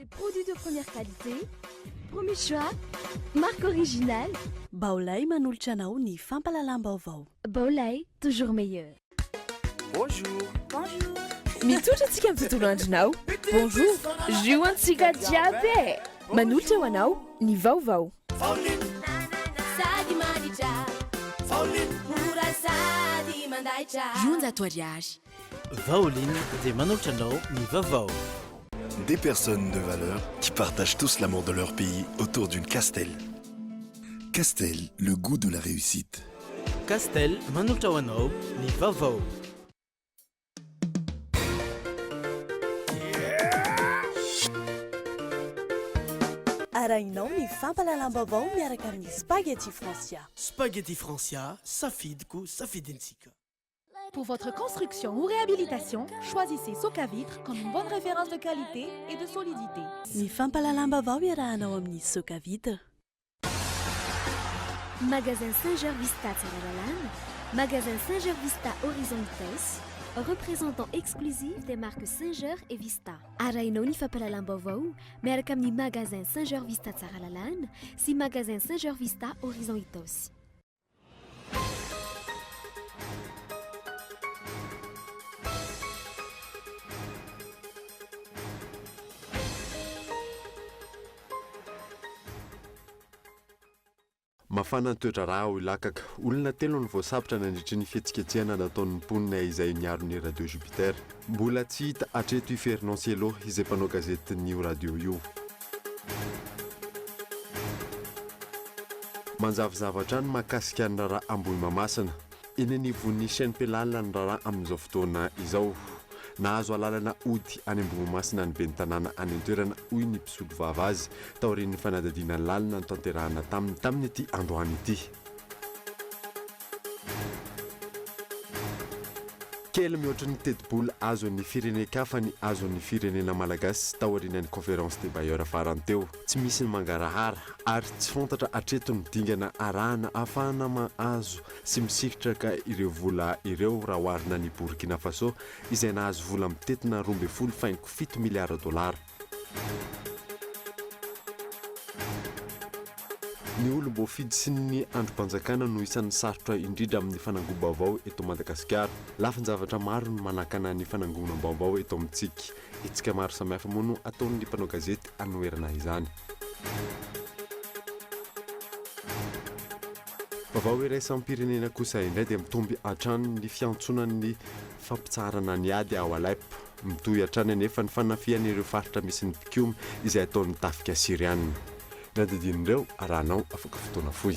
Des produits de première qualité, premier choix, marque originale. Baolay manolotra anao ny fampalalam-baovao. Baolay, toujours meilleur. Bonjour. Bonjour. Mitotro antsika amin'ny tontolo andronao. Bonjour. Zioantsika jiaby. Manolotra ho anao ny vaovao. Junta tua viagem. Vaoline des Manolchanao ni Vavao. Des personnes de valeur qui partagent tous l'amour de leur pays autour d'une Castel. Castel, le goût de la réussite. Castel Manolchawanao ni Vavao. Arahinao ny fampalalam-baovao miaraka amin'ny spaghetti Francia. Spaghetti Francia, safidiko, safidintsika. Pour votre construction ou réhabilitation, choisissez Socavitre comme une bonne référence de qualité et de solidité. Ny fampalalam-baovao iarahanao amin'ny Socavitre. Magasin Saint-Georges Vista Tsaralalane, magasin Saint-Georges Vista Horizon Vitesse, représentant exclusif des marques Saint-Georges et Vista. Arahinao ny fampalalam-baovao miaraka amin'ny magasin Saint-Georges Vista Tsaralalane sy magasin Saint-Georges Vista Horizon Vitesse. Mafana ny toetra raha ho ilakaka. Olona telo ny voasapitra nandritry ny fihetsiketsehana nataon'ny mponina izay niaro ny radio Jupiter. Mbola tsy hita hatreto i Fernand Cielo izay mpanao gazety ny radio io. Manjavozavatra ny mahakasika ny raharaha Ambohimamasina. Eny anivon'ny chaîne Pelala ny raharaha amin'izao fotoana izao. Nahazo alalana ody any Ambohimamasina ny ben'ny tanàna any an-toerana hoy ny mpisolo vava azy taorian'ny fanadadiana ny lalina ny tanterahana tamin'ny ity androany ity. Kely mihoatra ny teti-bola azon'ny firenen-kafa ny azon'ny firenena malagasy taorian'ny conférence des bailleurs farany teo. Tsy misy ny mangarahara ary tsy fantatra hatreto ny dingana arahana ahafahana mahazo sy misitraka ireo vola ireo raha oharina ny Burkina Faso izay nahazo vola mitetina 2.7 miliara dolara. Ny olom-boafidy sy ny androm-panjakana no isan'ny sarotra indrindra amin'ny fanangoam-baovao eto Madagasikara. Lafin-javatra maro no manakana ny fanangonam-baovao eto amintsika. Etsika maro samihafa moa no ataon'ny mpanao gazety anoherana izany. Vaovao iraisampirenena kosa indray dia mitomby hatrany ny fiantsonan'ny fampitsarana ny ady ao Alep. Mitohy hatrany anefa ny fanafihan'ireo faritra misy ny Pikioma izay ataon'ny tafika Sirianina. Nadidinireo arahanao afaka fotoana fohy.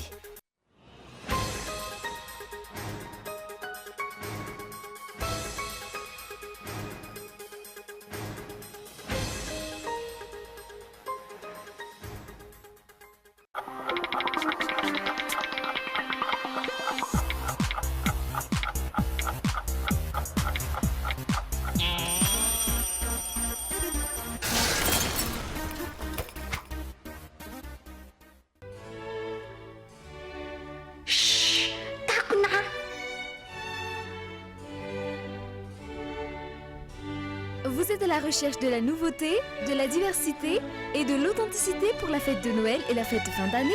Vous êtes à la recherche de la nouveauté, de la diversité et de l'authenticité pour la fête de Noël et la fête de fin d'année?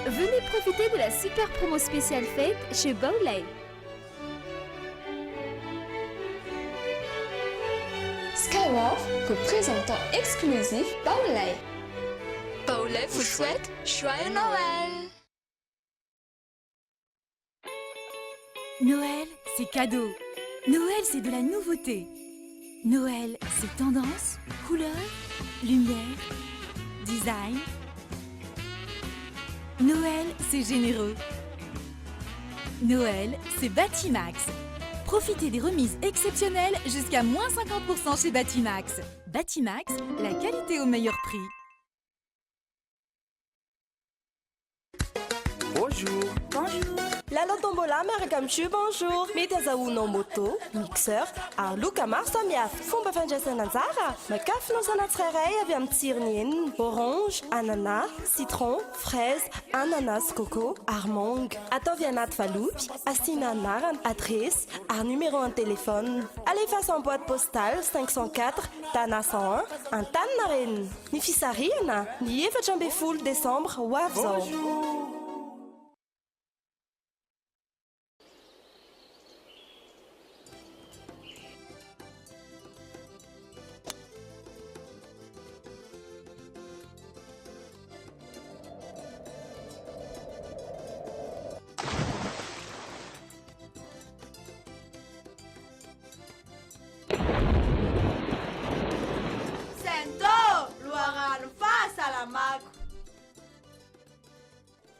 Venez profiter de la super promo spéciale fête chez Baolay. Skywolf, représentant exclusif Baolay. Baolay vous souhaite joyeux Noël. Noël, c'est cadeau. Noël, c'est de la nouveauté. Noël, c'est tendance, couleur, lumière, design. Noël, c'est généreux. Noël, c'est Batimax. Profitez des remises exceptionnelles jusqu'à moins 50% chez Batimax. Batimax, la qualité au meilleur prix. Bonjour. Bonjour. Lala tombola miaraka amin'ny jus bonjour. Mety azahoanao moto, mixeur, ary loka maro samihafa. Fomba fandraisana anjara, makafinao sana tsirairay avy amin'ny tsirony eniny. Orange, ananas, citron, fraise, ananas coco, ary mangue. Ataovy anaty valopy, asiana anarana, adresse, ary numéro en téléphone. Alefaso en boîte postale 504 Tana 101 Antaninarenina. Ny fisarihana ny 14 décembre ho avy zao.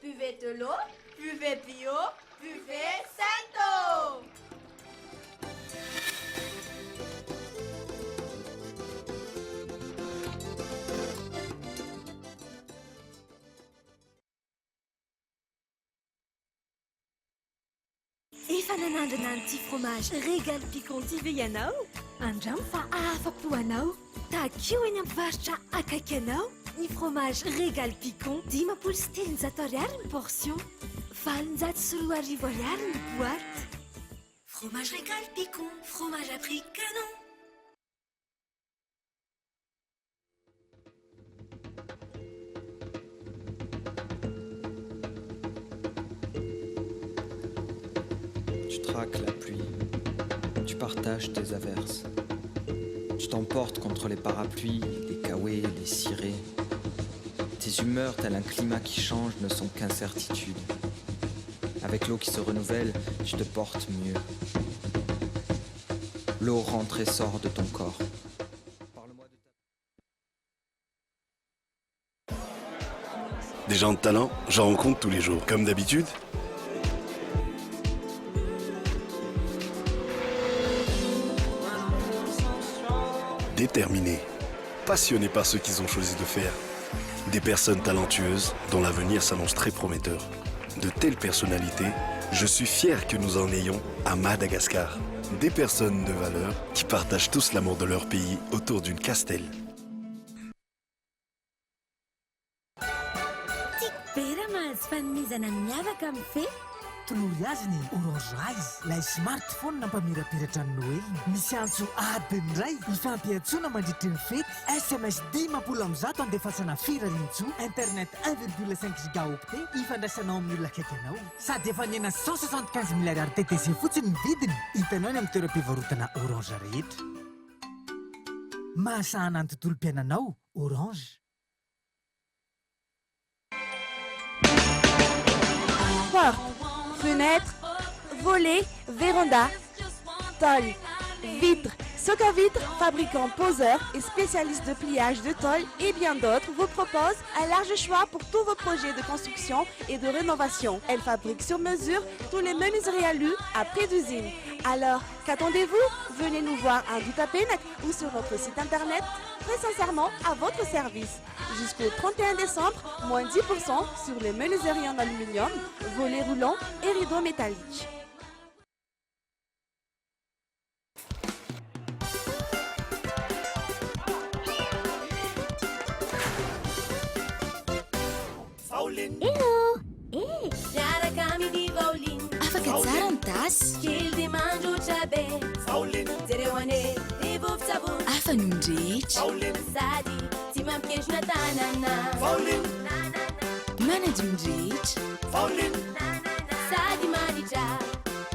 Buvez de l'eau, buvez bio, buvez Santo. Efa nanandrana an'ity fromage régal piquant tive ianao? Andramo fa afa-po anao. Takeo eny amin'ny mpivarotra akaiky anao. Ny fromage régal piquant 10,9 ariary ny portion. 4,4 ariary ny boîte. Fromage régal piquant, fromage à prix canon. Tu traques la pluie, tu partages tes averses. Tu t'emportes contre les parapluies, les kawaii, les cirés. Tes humeurs, tel un climat qui change, ne sont qu'incertitudes. Avec l'eau qui se renouvelle, tu te portes mieux. L'eau rentre et sort de ton corps. Des gens de talent, j'en rencontre tous les jours. Comme d'habitude, déterminés, passionnés par ce qu'ils ont choisi de faire. Des personnes talentueuses dont l'avenir s'annonce très prometteur. De telles personnalités, je suis fier que nous en ayons à Madagascar. Des personnes de valeur qui partagent tous l'amour de leur pays autour d'une castelle. Tolory azy ny Orange Rise, ilay smartphone nampamirapiratra ny Noël. Misy antso adiny iray ifampiantsoana mandritry ny fety. SMS 10,1 andefasana firarian-tsoa, internet 1,5 gigaoctet ifandraisanao amin'ny olona akaiky anao. Sady efa nena 175 milliards TTC fotsiny ny vidiny. Hitanao ny amin'ny toeram-pivarotana Orange rehetra. Mahasahana ny tontolom-piainanao, Orange. Fenêtres, volets, vérandas, tôles, vitres. Soka Vitres, fabricant poseur et spécialiste de pliage de tôles et bien d'autres, vous propose un large choix pour tous vos projets de construction et de rénovation. Elle fabrique sur mesure tous les menuiseries alu à prix d'usine. Alors, qu'attendez-vous? Venez nous voir à Doutapenac ou sur notre site internet. Très sincèrement, à votre service. Jusqu'au 31 décembre, moins 10% sur les menuiseries en aluminium, volets roulants et rideaux métalliques. Hello! Eh! Miaraka di Vaulin. Afaka tsara ny tasy. Kely dia mandrotra be. Vaulin. Jereo ane dia vovon-tsavony. Afa ny mindrehetra. Vaulin. Sady tsy mampikendrona tanana. Vaulin. Manady mindrehetra. Vaulin. Sady manitra.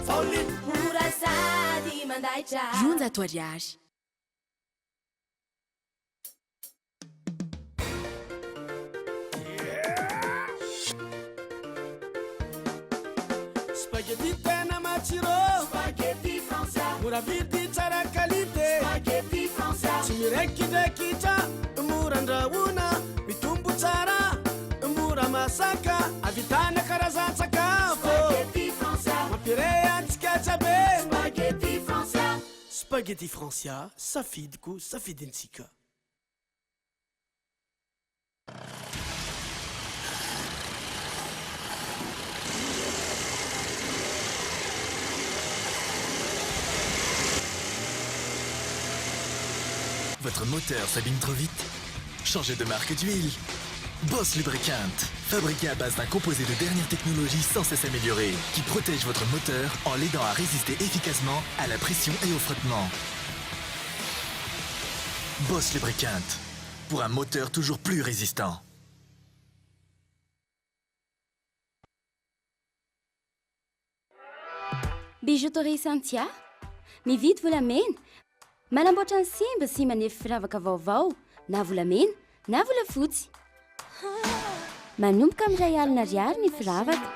Vaulin. Mora sady mandaitra. Roanjato ariary. Spaghetti tena matsiro. Spaghetti Francia. Mora vidy tsara qualité. Spaghetti Francia. Tsy mirekidraikitra, mora andrahoina, mitombo tsara, mora masaka, avitana karazan-tsakafo. Spaghetti Francia. Mampire antsika tsabe. Spaghetti Francia. Spaghetti Francia, safidiko, safidintsika. votre moteur s'abîme trop vite? Changez de marque d'huile. Boss Lubricant, fabriqué à base d'un composé de dernière technologie sans cesse amélioré, qui protège votre moteur en l'aidant à résister efficacement à la pression et au frottement. Boss Lubricant, pour un moteur toujours plus résistant. Bijouterie Santia, mividy volamena, manamboatra ny simba sy manefy firavaka vaovao, na volamena, na volafotsy. Manomboka amin'ray alina ariary ny firavaka.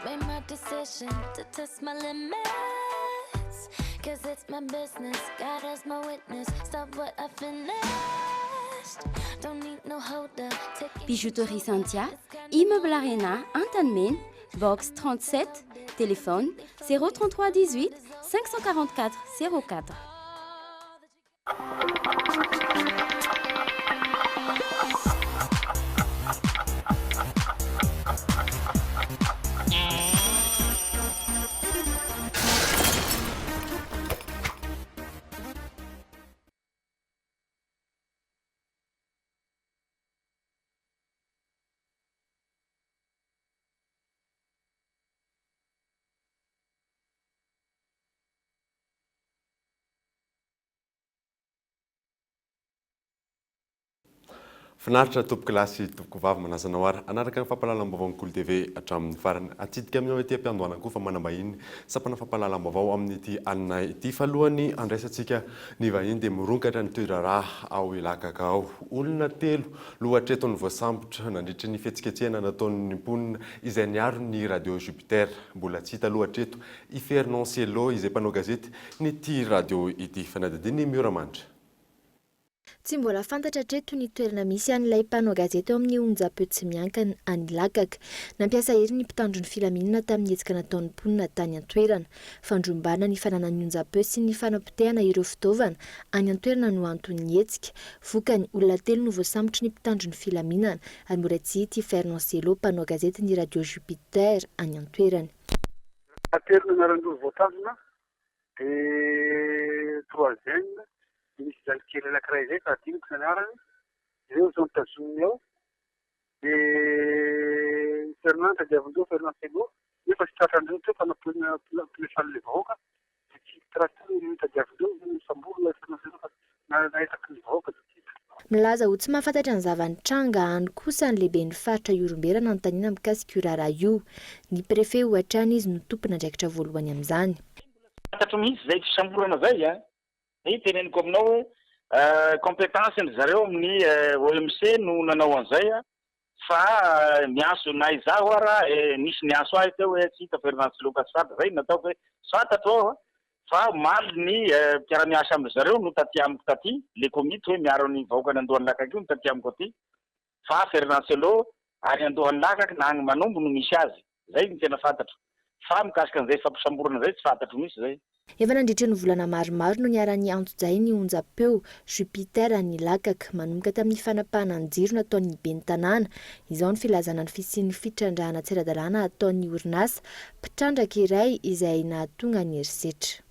Bijouterie Santia, immeuble Arena, Antanmena, box 37, téléphone 033 18 544 04. Finaritra tompoko lasy tompoko vavy manazana ho ary anaraka ny fampahalalam-baovao ny Kolo TV hatramin'ny farany atsidika aminao ety ampiandohana koa fa manambahiny sapana fampahalalam-baovao amin'ny ity alina ity falohany andraisantsika ny vahiny dia mironkatra ny toeraraha ao ilakaka ao olona telo lohatreto ny voasambotra nandritra ny fihetsiketsehana nataon'ny mponina izay niaro ny radio Jupiter mbola tsy hita lohatreto i Fernand Cielo izay mpanao gazety nyty radio ity fanadadiny Mioramandry. Tsy mbola fantatra hatreto ny toerana misy an'ilay mpanao gazety ao amin'ny onjam-peo tsy miankana any Lakaka. Nampiasa hery ny mpitandro ny filaminana tamin'ny hetsika nataon'ny mponina tany an-toerana. Fandrombana ny fananany onjam-peo sy ny fanampotehana ireo fitaovana any an-toerana no antony hetsika. Vokany olona telo no voasambotra ny mpitandro ny filaminana ary mbola tsy hita Fernand Cielo mpanao gazety ny radio Jupiter any an-toerana. Telo narandro voatazona dia troisième misy zalikely anankiray zay fa diniko sanarany ireo zao mitazominy ao dia Fernand tadiavindreo Fernand Cielo nefa tsy tratrandreo teo fa nampilefany le vahoaka dia tsy tratrany ireo tadiavindreo misambola Fernand Cielo fa nahitaky ny vahoaka dia tsy hita. Milaza ho tsy mahafantatra ny zavanitranga any kosa ny lehibe ny faritra Ioromberana nontaniana mikasika io raharaha io. Ny prefet hoatrany izy no tompona andraikitra voalohany amin'izany. Fantatro mihitsy zay fisamborana zay a. Ny teneniko aminao hoe compétence ny zareo amin'ny OMC no nanao an'izay fa miaso na izaho ara nisy niaso ahy teo hoe tsy hita Fernand Cielo Kasada zay natao hoe fantatro ao fa maly ny mpiara-miasa amin'ny zareo no taty amiko taty le komity hoe miaro ny vahoaka ny Andohany Lakaka io no taty amiko aty fa Fernand Cielo ary Andohany Lakaka na agny manombo no misy azy zay ny tena fantatro fa mikasika an'izay fampisamborana zay tsy fantatro misy zay. Efa nandritra ny volana maromaro no niarany anto-jay ny onjam-peo Jupiter ny Lakaka manomboka tamin'ny fanapahana ny jiro nataon'ny ben'ny tanàna. Izao ny filazana ny fisian'ny fitrandrahana tsira-dalàna ataon'ny orinasa mpitrandraka iray izay nahatonga ny herisetra.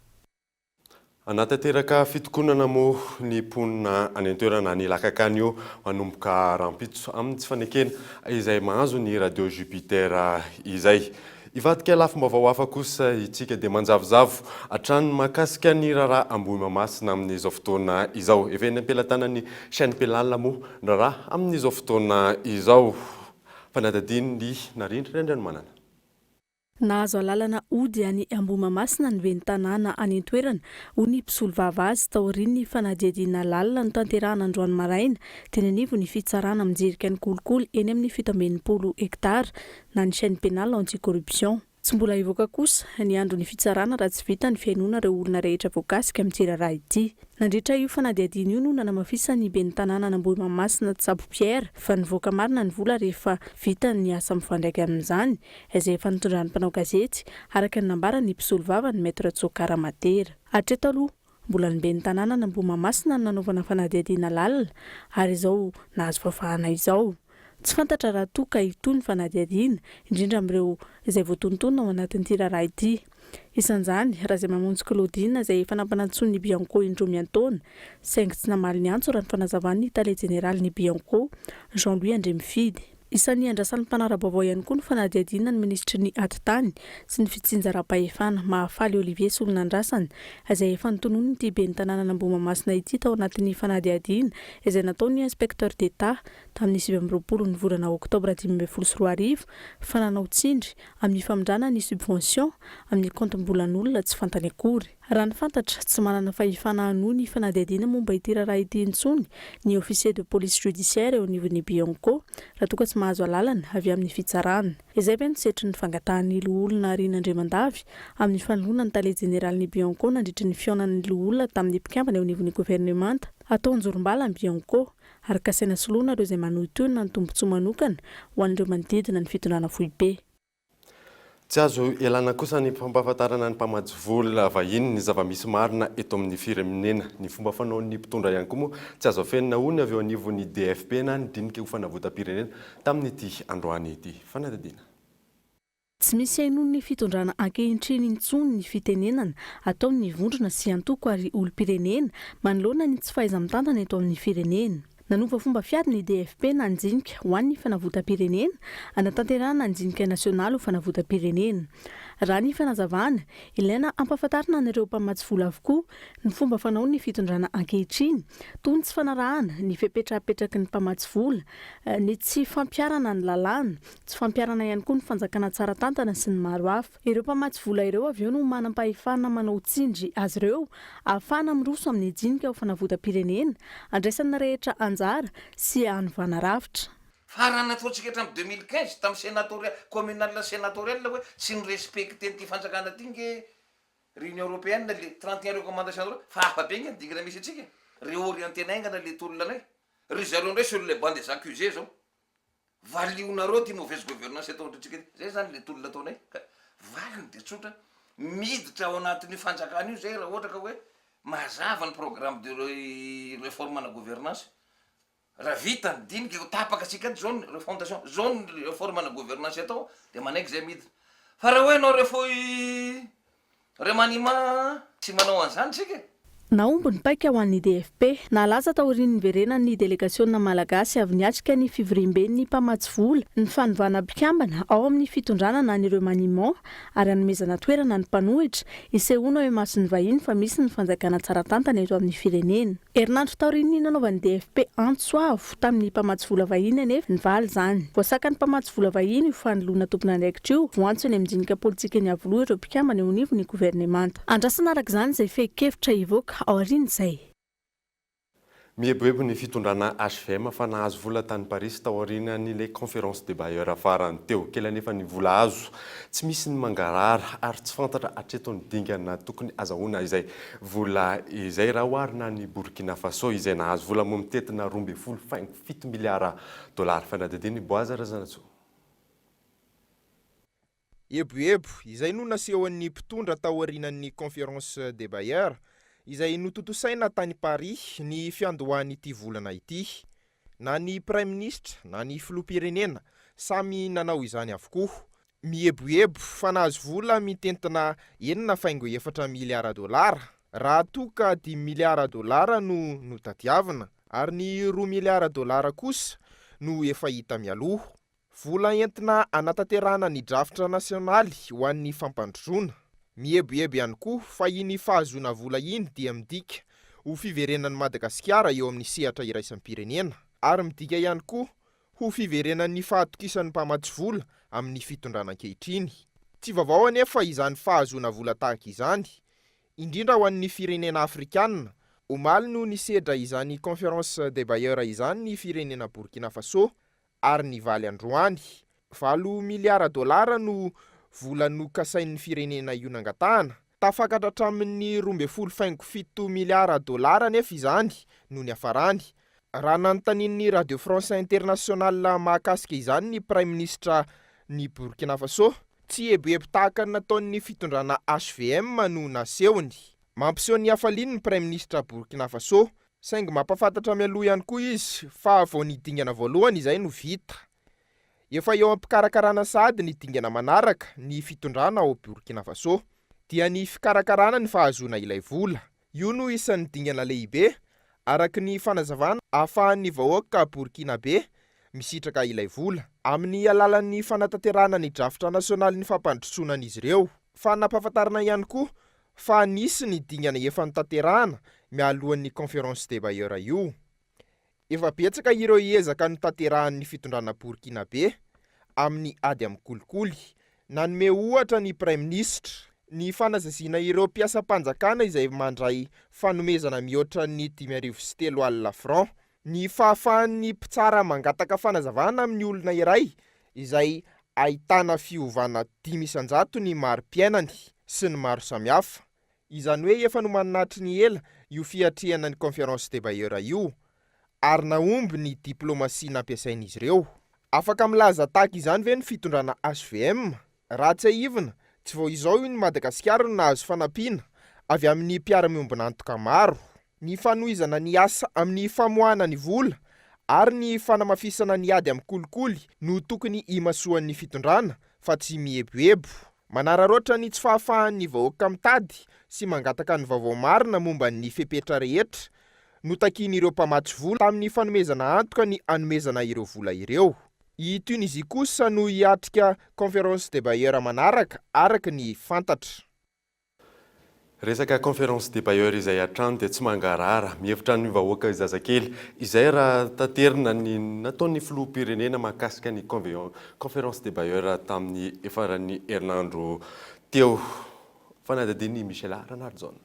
Anatanteraka fitokonana moa ny mponina any an-toerana ny Lakaka any io manomboka rampitso amin'ny tsy fanekena izay mahazo ny radio Jupiter izay. Ivadika lafim-baovao hafa kosa itsika dia manjavozavo hatrany mahakasika ny raharaha Ambohimahamasina amin'izao fotoana izao. Efa eny am-pelantanan'ny chaîne pénale moa ny raharaha amin'izao fotoana izao. Fanadadiny ny narindrina Andrianomanana. Nahazo alalana ody any Ambohimahamasina ny ben'ny tanàna any an-toerana ho ny mpisolo vava azy taorian'ny fanadihadiana lalina no tanterahana androany maraina teny anivo ny fitsarana amin'jerika ny kolikoly eny amin'ny 700 hektara na ny chaîne pénale anti-corruption. Tsy mbola ivoaka kosa ny andro ny fitsarana raha tsy vita ny fiainoana ireo olona rehetra voakasika amin'ny tsiraraha ity. Nandritra io fanadihadiana io no nanamafisa ny ben'ny tanàna Ambohimahamasina Tsabo Pierre fa nivoaka marina ny vola rehefa vita ny asa mifandraika amin'izany izay efa nitondran'ny mpanao gazety araka ny nambarany mpisolo vava ny Maître Tsokara Matera. Hatreto aloha mbola ny ben'ny tanàna Ambohimahamasina nanaovana fanadihadiana lalina ary izao nahazo fafahana izao. tsy fantatra raha toka itony fanadiadiana indrindra amin'ireo izay voatontonona ao anatin'ity raharaha ity. Isan'izany raha izay mamonjy Claudine izay efa nampanantsoiny ny Bianco indroa miantaona saingy tsy namaly ny antso raha ny fanazavany Tale Général ny Bianco Jean-Louis Andremifidy. Isan'ny andrasan'ny mpanara-baovao ihany koa ny fanadiadiana ny ministry ny Atitany sy ny fitsinjaram-pahefana Mahafaly Olivier Solonandrasana izay efa notonony ity ben'ny tanàna Ambohimamasina ity tao anatin'ny fanadiadiana izay nataony inspecteur d'État tamin'ny 20 ny volana Oktobra 2024 fananao tsindry amin'ny famondrana ny subvention amin'ny kontom-bolan'olona tsy fantany akory. Raha ny fantatra tsy manana fahefana hanohy ny fanadiadiana momba ity raharaha ity intsony ny officier de police judiciaire eo anivon'ny Bianco raha toka tsy mahazo alalana avy amin'ny fitsarana. Izay ve no setry ny fangatahan'ny loholona Rinandriamandavy amin'ny fanoloana ny Tale Général ny Bianco nandritry ny fionan'ny loholona tamin'ny mpikambana eo anivon'ny gouvernemanta atao anjorom-bala ny Bianco ary kasaina soloana ireo izay manohy toy na ny tombontsoa manokana ho an'ireo manodidina ny fitondrana foibe. Tsy azo elana kosa ny fampahafantarana ny mpamady vola vahiny ny zava-misy marina eto amin'ny firenena. Ny fomba fanaon'ny mpitondra ihany koa moa tsy azo afenina hono avy eo anivon'ny DFP na ny dinika ho fanavotam-pirenena tamin'ity androany ity fanadadiana. Tsy misy hainono ny fitondrana ankehitriny intsony ny fitenenana ataony vondrona sy antoko ary olom-pirenena manoloana ny tsy fahaiza-mitantana eto amin'ny firenena. Nanova fomba fiady ny DFP nanjinika ho an'ny fanavotam-pirenena anatanterahana anjinika nasionaly ho fanavotam-pirenena. Raha ny fanazavana ilaina ampahafantarina an'ireo mpamatsy vola avokoa ny fomba fanao ny fitondrana ankehitriny toy ny tsy fanarahana ny fipetrapetraky ny mpamatsy vola, ny tsy fampiarana ny lalàna, tsy fampiarana ihany koa ny fanjakana tsara tantana sy ny maro hafa. Ireo mpamatsy vola ireo avy eo no manam-pahefana manao tsindry azy ireo ahafahana miroso amin'ny jinika ho fanavotam-pirenena andraisana rehetra anjara sy anovana rafitra. Farana ataontsika hatramin'ny 2015 tamin'ny sénatorial communal sénatorial hoe tsy nirespekte ny fanjakana ty nge réunion européenne le 31 recommandation fa afabe nge dingana misy atsika réorientenaingana le tolonanay ry zareo ndray sur les bancs des accusés zao valiona ty mauvaise gouvernance ataontsika zay zany le tolona ataonay valiny de tsotra miditra ao anatin'ny fanjakana io zay raha ohatra ka hoe mazava ny programme de réforme na gouvernance raha vita ny dinika tapaka sika zone refondation zone réforme na gouvernance atao de manaiky zay miditra fa raha hoe anao refo remaniement tsy manao an'izany sika. Naomby ny paika ho an'ny DFP nalaza taorian'ny verenan'ny délégationna malagasy avy niatrika ny fivoriam-ben'ny mpamatsy vola ny fanovana mpikambana ao amin'ny fitondrana na ny remaniement ary hanomezana toerana ny mpanohitra isehoana hoe mason'ny vahiny fa misy ny fanjakana tsara tantana eto amin'ny firenena. Herinandro taorian'ny nanaovan'ny DFP antsoavo tamin'ny mpamatsy vola vahiny anefa nivaly zany. Voasaka ny mpamatsy vola vahiny ho fanoloana tompon'andraikitra io voantso ny amin'jinika politika ny avoloha ireo mpikambana eo anivon'ny gouvernemanta. Andrasana araka izany izay fehi-kevitra hivoaka aorin'izay. Mieboebo ny fitondrana HVM fa nahazo vola tany Paris tao aorian'ilay conférence de bailleurs farany teo kely anefa ny vola azo tsy misy ny mangarara ary tsy fantatra hatreto ny dingana tokony azahoana izay vola izay raha oharina ny Burkina Faso izay nahazo vola momitetina 2.7 miliara dollara fanadadiny boaza razanatso. Eboebo izay no naseho an'ny mpitondra tao aorian'ny conférence de bailleurs izay nototosaina tany Paris ny fiandohan'ity volana ity. Na ny prime ministre na ny filoham-pirenena samy nanao izany avokoa. Mieboebo fa nahazo vola mitentina 4 miliara dollara raha toka 10 miliara dollara no tadiavina ary ny 2 miliara dollara kosa no efa hita mialoha. Vola entina anatanterahana ny drafitra nasionaly ho an'ny fampandrosoana. Mieboebo ihany koa fa iny fahazoana vola iny dia midika ho fiverenan'ny Madagasikara eo amin'ny sehatra iraisam-pirenena ary midika ihany koa ho fiverenan'ny fahatokisan'ny mpamatsy vola amin'ny fitondrana ankehitriny. Tsy vaovao anefa izany fahazoana vola tahaka izany, indrindra ho an'ny firenena afrikanina. Omaly no nisedra izany conférence de bailleurs izany ny firenena Burkina Faso ary nivaly androany. 4 miliara dollara no vola nokasain'ny firenena io nangatahana. Tafakatra hatramin'ny 2.7 miliara dollara nefa izany no ny hafarany. Raha nanontanian'ny Radio France Internationale mahakasika izany ny prime ministre ny Burkina Faso, tsy eboebo tahaka nataon'ny fitondrana HVM no nasehony. Mampiseho ny hafaliany ny prime ministre Burkina Faso, saingy mampafantatra mialoha ihany koa izy fa vao nidingana voalohany izay no vita. efa eo am-pikarakarana sady ny dingana manaraka ny fitondrana ao Burkina Faso dia ny fikarakarana ny fahazoana ilay vola. Io no isan'ny dingana lehibe araky ny fanazavana ahafahan'ny vahoaka Burkinabe misitraka ilay vola amin'ny alalan'ny fanatanterahana ny drafitra nasionaly ny fampandrosoanan'izy ireo. Fa nampahafantarana ihany koa fa nisy ny dingana efa notanterahana mialohan'ny conférence des bailleurs io. Efa betsaka ireo ezaka notanterahan'ny fitondrana Burkinabe amin'ny ady amin'ny kolikoly. Nanome ohatra ny Prime Ministre ny fanazazina ireo mpiasam-panjakana izay mandray fanomezana mihoatra ny 5,3 francs, ny fahafahan'ny mpitsara mangataka fanazavana amin'ny olona iray izay ahitana fiovana 500 ny mari-piainany sy ny maro samihafa. Izany hoe efa no maninahitry ny ela io fiatrehana ny conférence des bailleurs io ary naomby ny diplomasia nampiasain'izy ireo. Afaka milaza tahaka izany ve ny fitondrana HVM? Raha tsy ahivina, tsy vao izao ny Madagasikara no nahazo fanampiana avy amin'ny mpiara-miombona antoka maro. Ny fanohizana ny asa amin'ny famoahana ny vola ary ny fanamafisana ny ady amin'ny kolikoly no tokony imasoan'ny fitondrana fa tsy mieboebo. Manararaotra ny tsy fahafahan'ny vahoaka mitady sy mangataka ny vaovao marina momba ny fepetra rehetra notakian'ireo mpamatsy vola tamin'ny fanomezana antoka ny anomezana ireo vola ireo. I Tunisie kosa no hiatrika conférence des bailleurs manaraka araka ny fantatra. Resaka conférence des bailleurs izay hatrany dia tsy mangarara, mihevitra ny vahoaka zazakely izay raha tanterina ny nataon'ny filoham-pirenena mahakasika ny conférence des bailleurs tamin'ny efaran'ny herinandro teo. Fanadadiny Michel Ranardzon.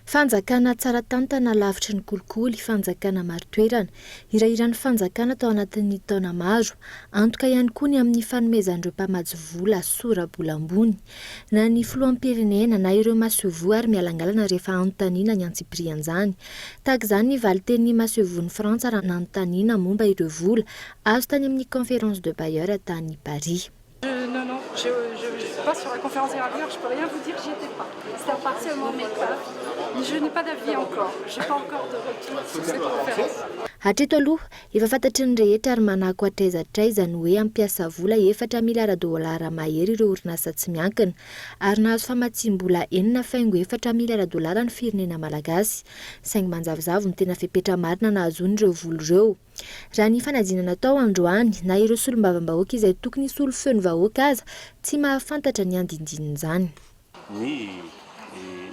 Fanjakana tsara tantana lavitry ny kolikoly, fanjakana maro toerana, hirahirany fanjakana tao anatin'ny taona maro, antoka ihany koa ny amin'ny fanomezan'ireo mpamatsy vola sora-bola ambony, na ny filoham-pirenena na ireo masevo ary mialangalana rehefa anontaniana ny antsipirian'izany. Tahaka izany ny valiteny masevon'ny Frantsa raha nanontaniana momba ireo vola azo tany amin'ny conférence de bailleurs tany Paris. Non, je pas sur la conférence des bailleurs, je peux rien vous dire, j'y étais pas. C'était partiellement mes cas. Je n'ai pas d'avis encore. Je n'ai pas encore de retour sur cette conférence. Hatreto aloha, efa fantatry ny rehetra ary manako atraizatraizany hoe ampiasa vola 4 miliara dolara mahery ireo orinasa tsy miankina ary nahazo famatsim-bola 4,4 miliara dolara ny firenena malagasy. Saingy manjavozavo ny tena fepetra marina nahazoan'ireo vola ireo. Raha ny fanadina natao androany na ireo solombavam-bahoaka izay tokony solo feon'ny vahoaka aza tsy mahafantatra ny andindin'izany. Ny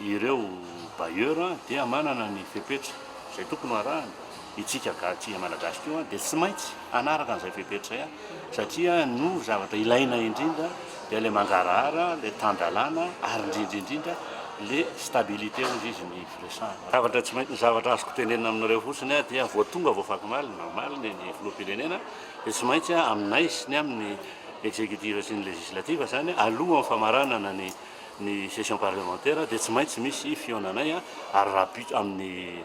ireo bailleurs dia manana ny fepetra izay tokony arahany. Itsika gaty malagasy io dia tsy maintsy anaraka an'izay fepetra izay satria no zavatra ilaina indrindra dia le mangarahara, le tandalana ary indrindrindrindra le stabilité hozy izy ny firesahana. Zavatra tsy maintsy zavatra azoko tenenina aminareo fotsiny dia voatonga voafaky maly normal ny filoham-pirenena dia tsy maintsy aminay sy ny amin'ny exécutif sy ny législative zany alohan'ny famaranana ny session parlementaire dia tsy maintsy misy fionanay ary rapide amin'ny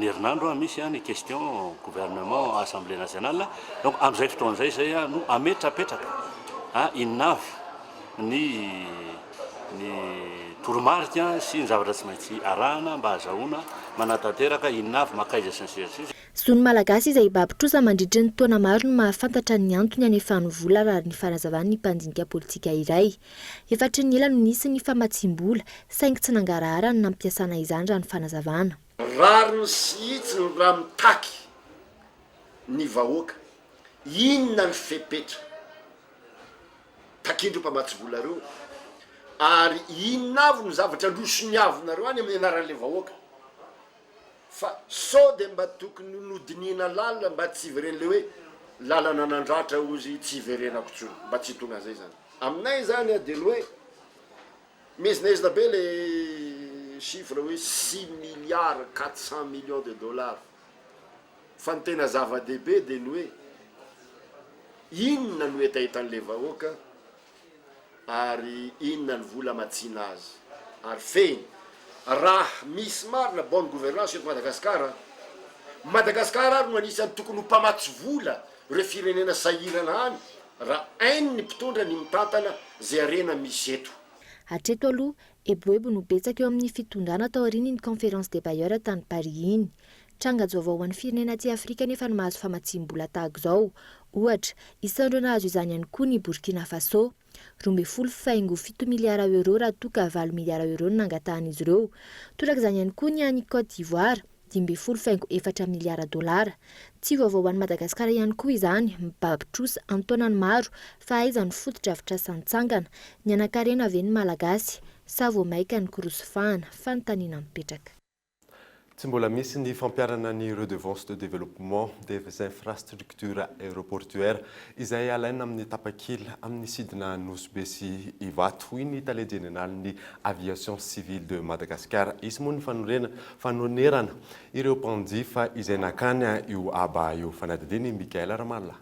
herinandro misy ny question gouvernement assemblée nationale. Donc amin'izay fotoana izay no ametrapetraka inavy ny toromarika sy ny zavatra tsy maintsy arahana mba hahazahoana manatanteraka inavy makaiza sy ny sisa. Zony malagasy izay babitrosa mandritra ny taona maro no mahafantatra ny antony anefan'ny vola raha ny fanazavan'ny mpandinika politika iray. Efatry ny ela no nisy ny famatsim-bola saingy tsy nangarahara ny nampiasana izany raha ny fanazavana. Rariny sy itsiny raha mitaky ny vahoaka inona ny fepetra takindro mpamatsy vola reo ary inona avy ny zavatra losony avynareo any amin'ny anaran'le vahoaka fa sao dia mba tokony nodinina lalina mba tsy iveren'le hoe lalana nandratra ozy tsy iverenako tsony mba tsy tonga zay zany aminay zany dia le hoe mezinezina be le chiffre hoe 6 milliards 400 millions de dollars fa ny tena zava-dehibe dia ny hoe inona no etahitan'le vahoaka ary inona ny vola matsina azy ary feny raha misy marina bonne gouvernance eto Madagasikara ary no anisan'ny tokony ho mpamatsy vola ireo firenena sahirana any raha hainy ny mpitondra ny mitantana zay arena misy eto. Hatreto aloha eboebo no betsaka eo amin'ny fitondrana tao aorian'ny conférence des bailleurs tany Paris iny. Trangajoavao ho an'ny firenena aty Afrika nefa ny mahazo famatsim-bola tahaka izao. Ohatra, isandro nahazo izany ihany koa ny Burkina Faso. 12.7 miliara euro raha toa ka 7 miliara euro no nangatahan'izy ireo. Toraka izany ihany koa ny any Côte d'Ivoire, 10.4 miliara dolara. Tsy vaovao ho an'ny Madagasikara ihany koa izany, mibaby-trosa amin'ny taonany maro fa aiza ny fototra-avitrasa nitsangana. Ny anakarena avy ny Malagasy, sa vao maika ny korosofahana fanontaniana mipetraka. Tsy mbola misy ny fampiarana ny redevance de développement des infrastructures aéroportuaires izay alaina amin'ny tapakely amin'ny sidina Nosbe sy Ivato. Hoy ny Tale Général aviation civile de Madagascar. Isy moa ny fanonerana ireo mpanjifa izay nakany io aba io. Fanadidiny Mikaela Ramalla.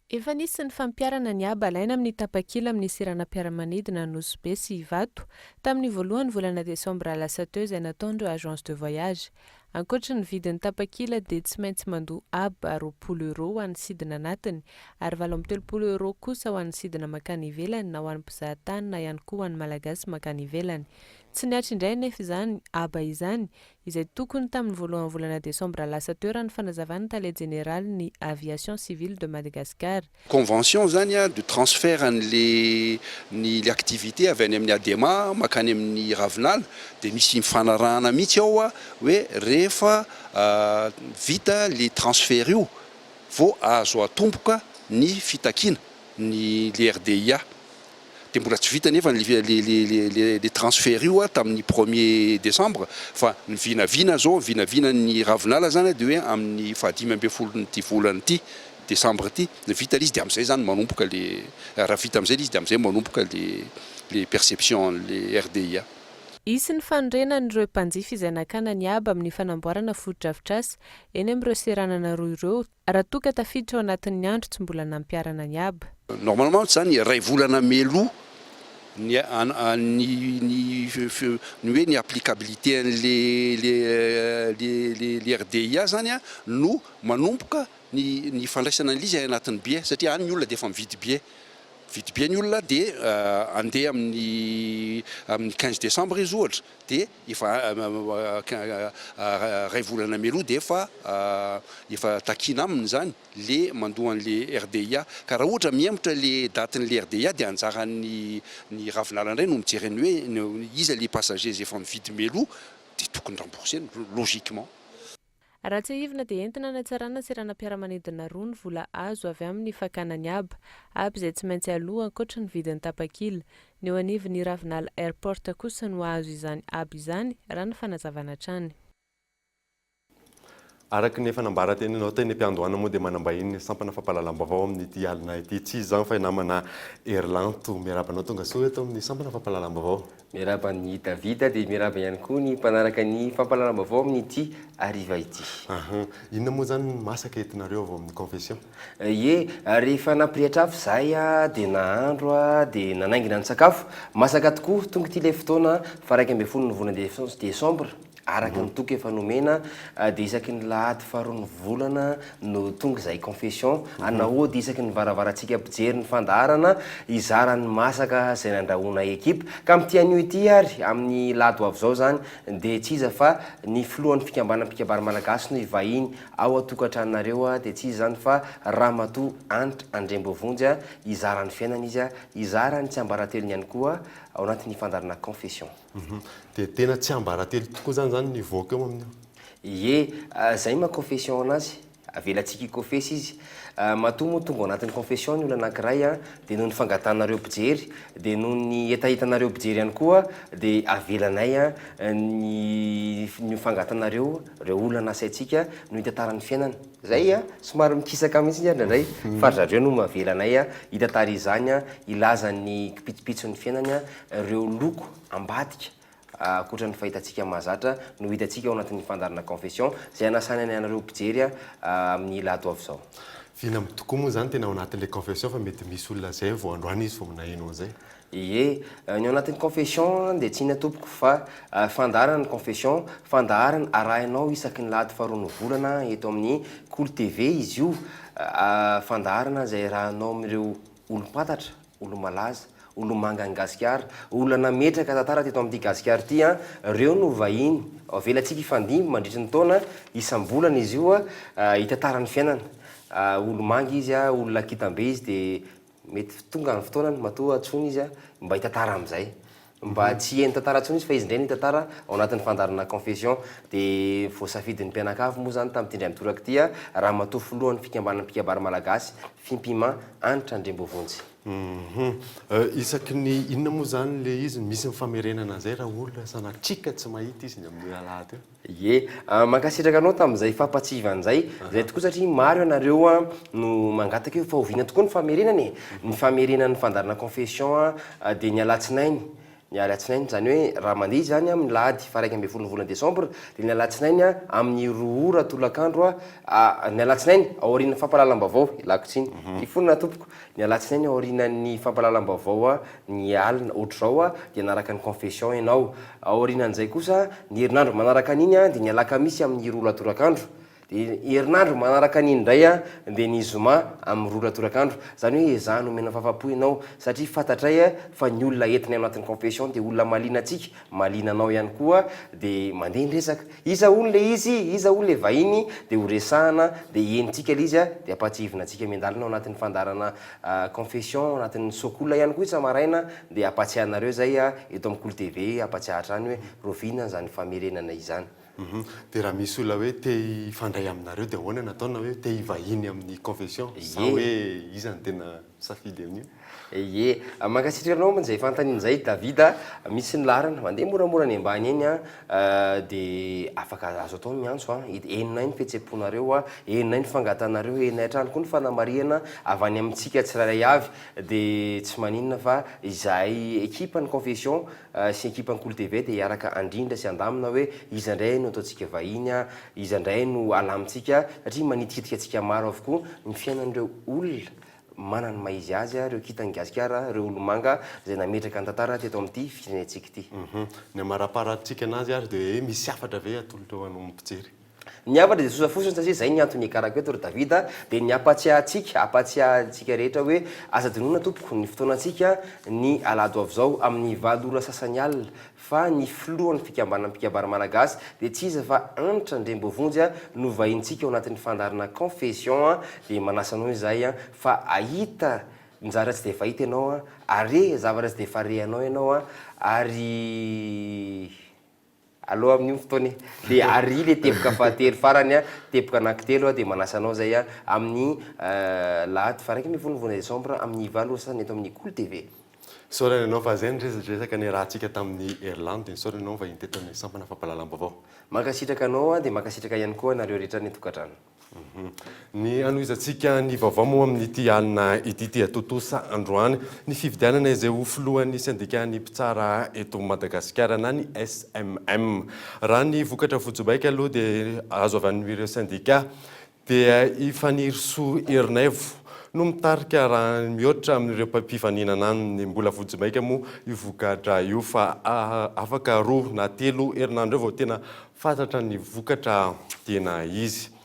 Efa nisy ny fampiarana ny aba alaina amin'ny tapakely amin'ny siranam-piaramanidina Nosbe sy Ivato tamin'ny voalohany volana desambra lasa teo izay nataon'ireo agence de voyage. Ankoatra ny vidin'ny tapakely dia tsy maintsy mandoa aba 20 euro ho an'ny sidina anatiny ary 30 euro kosa ho an'ny sidina makany ivelany na ho an'ny mpizahatany na ihany koa ho an'ny malagasy makany ivelany. Tsy niatra indray nefa izany aba izany izay tokony tamin'ny voalohany volana desambra lasa teo raha ny fanazavany Tale Général ny aviation civile de Madagascar. Convention zany de transfert ny activité avy any amin'ny ADEMA makany amin'ny Ravinala dia misy mifanarahana mihitsy ao hoe rehefa vita le transfert io vao azo atomboka ny fitakiana ny RDIA. Dia mbola tsy vita nefa le transfert io tamin'ny 1er décembre fa ny vinavina zao vinavina ny Ravinala zany dia hoe amin'ny 15 volana ity décembre ity ny vita izy dia amin'izay zany manomboka le raha vita amin'izay izy dia amin'izay manomboka le perception le RDIA. Isy ny fanorenan'ireo mpanjifa izay nakana ny aba amin'ny fanamboarana fototra-avitrasa eny amin'ireo seranana roa ireo raha toa ka tafiditra ao anatin'ny andro tsy mbola nampiarana ny aba. Normalement zany ray volana meloa ny hoe ny applicabilité le RDIA zany no manomboka ny fandraisana an'izy anatin'ny bie satria any ny olona dia efa mividy bie ny olona dia andeha amin'ny 15 décembre izy ohatra dia efa ray volana meloa dia efa takina aminy zany le mandohan'le RDIA ka raha ohatra mihemotra le datin'le RDIA dia anjaran'ny Ravinala indray no mijereny hoe izy le passagers efa mividy meloa dia tokony remboursena logiquement. Raha tsy hivina dia entina natsarana seranam-piaramanidina roa ny vola azo avy amin'ny fakana ny aba izay tsy maintsy aloha ankoatra ny vidin'ny tapakely. Ny eo anivon'ny Ravinala Airport kosa no azo izany aba izany raha ny fanazavana trany. Araka ny fanambaran-teny anao teny mpiandohana moa dia manambahiny sampana fampahalalam-baovao amin'ity alina ity. Tsy izany fa namana Erlanto miarabanao tonga soa eto amin'ny sampana fampahalalam-baovao. Miaraba ny Davida dia miaraba ihany koa ny mpanaraka ny fampahalalam-baovao amin'ity ariva ity. Inona moa zany masaka entinareo avy amin'ny confession? Rehefa nampirehitra afo zahay dia nahandro dia nanaingina ny sakafo masaka tokoa tonga ity ilay fotoana fa 1 ny volana desambra araka ny toka efa nomena dia isaky ny lahady faharoa ny volana no tonga izay confession anaody isaky ny varavarantsika mpijery ny fandaharana izarany masaka izay nandrahoana ekipa ka amin'ity anio ity ary amin'ny lahady ho avy izao zany dia tsy iza fa ny filohan'ny fikambanam-pikambary malagasy no ivahiny ao atokantranonareo dia tsy iza zany fa Ramatoa Anitra Andrembovonjy izarany fiainana izy izarany tsy ambaratelony ihany koa ao anatin'ny fandarana confession. Dia tena tsy ambaratelo tokoa zany nivoaka eo amin'io? Zay ma confession anazy avelantsika ikofesy izy matoa moa tonga ao anatin'ny confession ny olona anankiray dia noho ny fangatanareo mpijery dia noho ny etahitanareo mpijery ihany koa dia avelanay ny fangatanareo reo olona nasaintsika no hitantaran'ny fiainana zay somary mikisaka mihitsy indray fa zareo no mavelanay hitantara izany ilaza ny kipitsopitson'ny fiainana reo loko ambadika akoatra ny fahitantsika mahazatra no hitantsika ao anatin'ny fandarana confession zay anasanany anareo mpijery amin'ny lato avy izao. Fina tokoa moa zany tena ao anatin'ilay confession fa mety misy olona zay vao androany izy vao minahino zay. Ny ao anatin'ny confession dia tsy natompoko fa fandaharana ny confession fandaharana arahinao isaky ny lahady faharoa ny volana eto amin'ny Cool TV izy io fandaharana izay rahanao amin'ireo olo-pantatra olo malaza olomanga ny gasikara olona nametraka tantara teto amin'ity gasikara ty a reo no vahiny avelatsika ifandimby mandritry ny taona isam-bolana izy io a hitantarany fiainana olomanga izy a olona kitambe izy de mety tonga ny fotoanany matoa atsony izy a mba hitantara am'izay mba tsy eny tantara atsony izy fa izy ndray ny tantara ao anatin'ny fandarana confession de voasafidin'ny mpianakavy moa zany tamin'ity ndray mitoraky ty a raha matoa filohan'ny fikambanam-pikabary malagasy fimpima anitra andrembovonjy isaky ny inona moa zany le izy misy mifamerenana zay raha olona sanatrika tsy mahita izy amin'ny lalà teo ye mankasitraka anao tamin'izay fampatsivan'izay zay tokoa satria maro ianareo a no mangataka eo fa oviana tokoa ny famerenany ny famerenan'ny fandarana confession a de ny alatsinainy ny alatsinainy zany hoe raha mandeha zany amin'ny lahady fa 1 volana décembre de ny alatsinainy a amin'ny 2 ora tolakandro a ny alatsinainy aoriana fampahalalam-bavao lakotsiny ifonina tompoko ny alatsinainy aorinan'ny fampahalalam-bavao a ny alina ohatr'izao a de anaraka ny confession ianao aorinan'izay kosa ny herinandro manaraka an'iny a de ny alakamisy amin'ny 2 ora tolakandro de herinandro manaraka an'iny indray a de ny zoma amin'ny 2 ora tolakandro zany hoe ezahany omena fahapo ianao satria fantatray a fa ny olona entiny ao anatin'ny confession de olona malina atsika malina anao ihany koa de mandeha ndresaka iza olo le izy iza olo le vahiny de horesahana de enitsika le izy a de apatsivina atsika miandalina ao anatin'ny fandarana confession anatin'ny sokola ihany koa isa maraina de apatsiahanareo zay a eto amin'ny Kolo TV apatsiahatra any hoe rovina zany famerenana izany de raha misy olona hoe te hifandray aminareo de ahoana nataona hoe te hivahiny amin'ny confession sa hoe iza ny tena safidy amin'io ye mankasitraka anao moa zay fanontanian'izay Davida misy ny larana mandeha moramora ny ambany eny a de afaka azo atao miantso a enina ny fihetsem-ponareo a enina ny fangatanareo enina hatrany koa ny fanamariana avy any amintsika tsiraray avy de tsy maninona fa izahay ekipa ny confession sy ekipa ny Kolo TV de hiaraka andrindra sy andamina hoe iza ndray no ataontsika vahiny a iza ndray no alamintsika satria manitikitika atsika maro avokoa ny fiainan'ireo olona manany maizy azy a reo kitany gasikara reo olomanga zay nametraka ny tantara teto amin'ity firenentsika ity ny amaraparaatsika anazy ary de misy afatra ve atolotra ho anao mpijery ny afatra de sosa fosiny satria zay ny antony ikarako eto ry Davida de ny apatsiahantsika rehetra hoe aza dinona tompoko ny fotoanatsika ny alado avy zao amin'ny 7 ora sasany alina fa ny filohan'ny fikambanam-pikabary malagasy de tsy iza fa antitra andrembovonjy a no vahintsika ao anatin'ny fandarana confession a de manasanao izay a fa ahita ny zavatra tsy de fahita ianao a are zavatra tsy de farehanao ianao a ary aloha amin'io fotoany de ary le tepoka fahatelo farany a tepoka anankitelo a de manasanao zay a amin'ny lahady fa 1 volana décembre amin'ny 7 ora sasany eto amin'ny Kolo TV saorana ianao fa zay nyresadresaka ny raha antsika tamin'ny Irlande saorana ianao vahiny teto amin'ny sampana fampahalalam-bavao mankasitraka anao a de mankasitraka ihany koa nareo rehetra ny tokantrano ny anoizantsika ny vaovao moa amin'ity alina ity ty atotosa androany ny fividianana izay ho filohan'ny syndikany mpitsara eto Madagasikara na ny SMM raha ny vokatra fojobaika aloha de azo avy an'ireo syndika dia ifaniroso herinaivo no mitarika raha mihoatra amin'ireo mpifaninana ny mbola fojobaika moa io vokatra io fa afaka 2 na 3 herinandro eo vao tena fantatra ny vokatra tena izy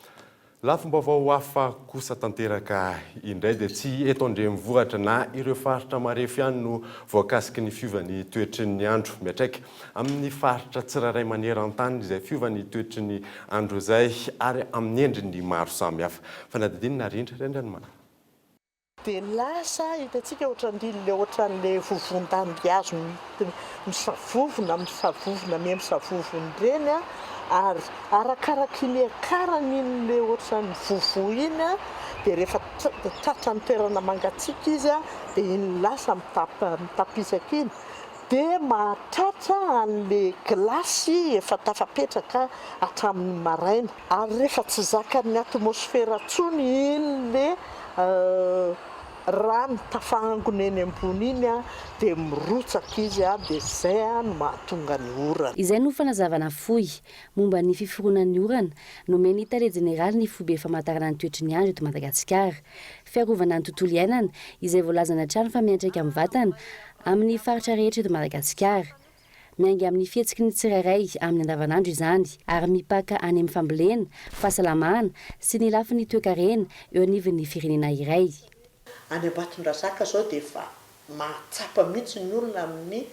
lafim-baovao hafa kosa tanteraka indray de tsy eto andrenivohitra na ireo faritra marefy ihany no voakasiky ny fiovan'ny toetry ny andro miatraika amin'ny faritra tsiraray maneran-tany izay fiovan'ny toetry ny andro izay ary amin'ny endriny maro samihafa fanadidinina rindra rendranomana de lasa hitantsika ohatran'ile ohatran'le vovon-dandihazo misavovona misavovona me misavovony reny a ary arakaraky ny akarany iny le ohatran'ny vovo iny a de rehefa tratra ny toerana mangatsika izy a de iny lasa mitapisaka iny de mahatratra an'le glasy efa tafapetraka hatramin'ny maraina ary rehefa tsy zakan'ny atmosfera tsony iny le rano tafangony eny ambony iny a de mirotsaka izy a de zay a no mahatonga ny orana izay no fanazavana fohy momba ny fiforonan'ny orana nomeny Italia Général ny fobe famantarana ny toetry ny andro eto Madagasikara fiarovana ny tontolo iainana izay voalazana trano fa miantraika amin'ny vatana amin'ny faritra rehetra eto Madagasikara miainga amin'ny fihetsiky ny tsirairay amin'ny andavanandro izany ary mipaka any amin'ny fambolena fahasalamana sy ny lafin'ny toe-karena eo anivon'ny firenena iray any Ambatondrazaka zao de fa mahatsapa mihitsy ny olona amin'ny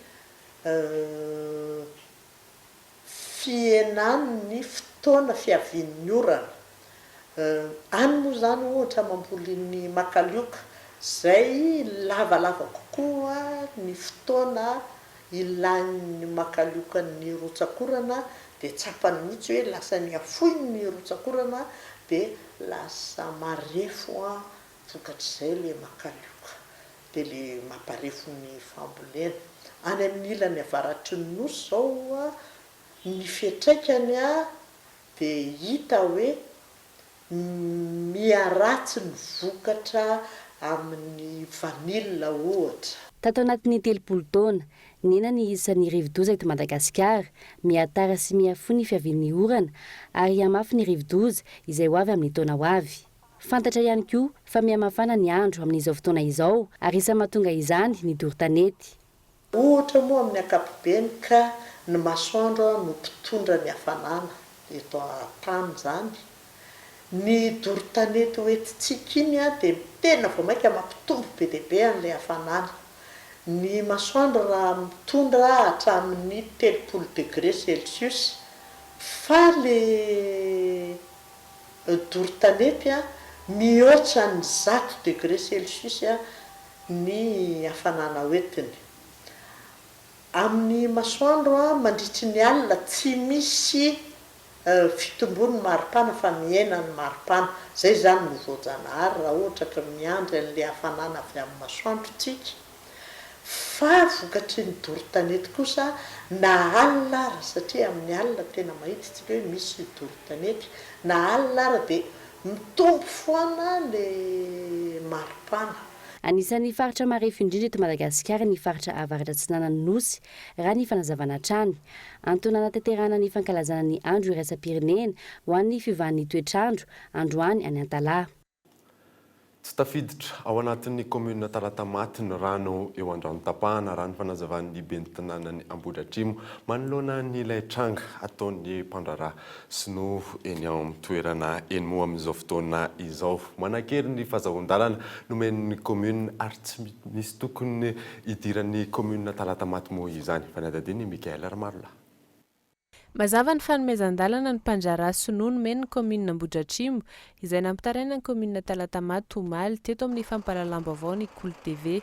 fienany ny fotoana fiavian'ny orana. Any moa zany ohatra mamboly ny makalioka zay lavalava kokoa ny fotoana ilain'ny makalioka ny rotsakorana dia tsapany mihitsy hoe lasa ny afoy ny rotsakorana dia lasa marefo vokatr'izay le makalioka dia le mamparefo ny fambolena. Any amin'ny ilany avaratry ny nosy zao ny fiantraikany dia hita hoe miaratsy ny vokatra amin'ny vanila ohatra. Tato anatin'ny 3 taona nena ny isan'ny rivo-doza eto Madagasikara miatara sy miafo ny fiavian'ny orana ary hamafy ny rivo-doza izay ho avy amin'ny taona ho avy. Fantatra ihany koa fa mihamafana ny andro amin'izao fotoana izao ary isa mahatonga izany ny doron-tanety. Ohatra moa amin'ny ankapobeny ka ny masoandro no mpitondra ny hafanana eto an-tany zany. Ny doron-tanety hoentitsika iny dia tena vao maika mampitombo be dia be an'ilay hafanana. Ny masoandro raha mitondra hatramin'ny 30 degré Celsius fa le doron-tanety mihoatra ny 100 degré Celsius ny hafanana hoentiny. Amin'ny masoandro mandritry ny alina tsy misy fitombony maripana fa miaina ny maripana. Zay zany no voajanahary raha ohatra ka miandry an'ilay hafanana avy amin'ny masoandro tsika. Fa vokatry ny doron-tanety kosa na alina ara satria amin'ny alina tena mahita tsika hoe misy doron-tanety na alina ara dia mitombo foana le maripana. Anisan'ny faritra marefo indrindra eto Madagasikara ny faritra avaratra Atsinanany Nosy raha ny fanazavana trany. Antonana tanterahana ny fankalazana ny andro iraisam-pirenena ho an'ny fiovahan'ny toetr'andro androany any Antalaha. Tsy tafiditra ao anatin'ny commune Talata-Maty ny rano eo Andrano-Tapahana raha ny fanazavan'ny ben'ny tanànany Ambohidratrimo manoloana n'ilay tranga ataon'ny mpandraraha sino eny amin'ny toerana eny moa amin'izao fotoana izao. Manan-kery ny fahazahoan-dalana nomen'ny commune ary tsy misy tokony idiran'ny commune Talata-Maty moa izany. Fanadadiny Mikael Armarola. Mazava ny fanomezan-dalana ny mpandraraha sinoa nomeny ny commune Ambohidratrimo izay nampitaraina ny commune Talata-Maty omaly teto amin'ny fampahalalam-baovao ny Kolo TV.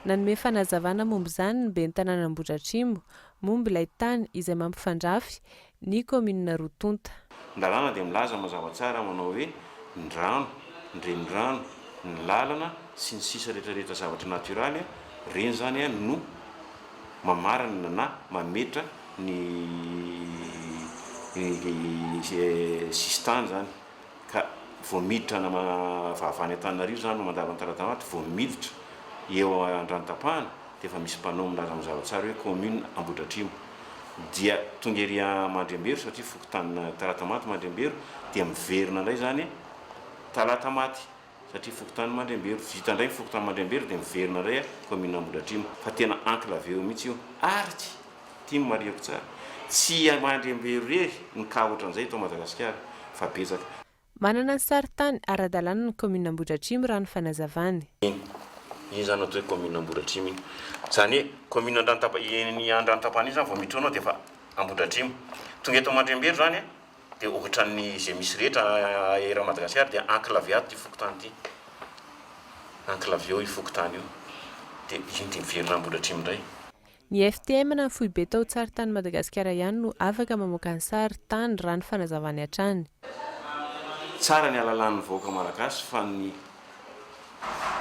Nanome fanazavana momba izany ny ben'ny tanàna Ambohidratrimo momba ilay tany izay mampifandrafy ny commune Rotonta. Ndalana dia milaza mazava tsara manao hoe ny rano, ny renirano, ny lalana sy ny sisa rehetrarehetra zavatra natioraly reny zany no mamarana na mametra ny sistany zany ka voamiditra vahavany Antananarivo zany no mandalo ny Talata-Maty voamiditra eo Andrano-Tapahana dia efa misy mpanao milaza mazava tsara hoe commune Ambohidratrimo dia tonga ery Mandrembero satria fokontany Talata-Maty Mandrembero dia miverina indray zany Talata-Maty satria fokontany Mandrembero vita indray fokontany Mandrembero dia miverina indray commune Ambohidratrimo fa tena enclavé eo mihitsy io ary tia mariako tsara tsy Mandrembero rery ny ka ohatran'izay eto Madagasikara fa betsaka. Manana ny saritany ara-dalàna ny commune Ambohidratrimo raha ny fanazavany. Iny zany atao hoe commune Ambohidratrimo iny. Zany hoe commune Andrano-Tapahana iny zany vao miditra anao dia efa Ambohidratrimo. Tonga eto Mandrembero zany dia ohatran'ny izay misy rehetra era Madagasikara dia enclavé ato ity fokontany ity. Enclavé eo io fokontany io. Dia iny dia miverina Ambohidratrimo indray. Ny FTM na ny foibe tao tsaritany Madagasikara ihany no afaka mamoaka ny saritany raha ny fanazavany hatrany. Tsara ny alalan'ny vahoaka malagasy fa ny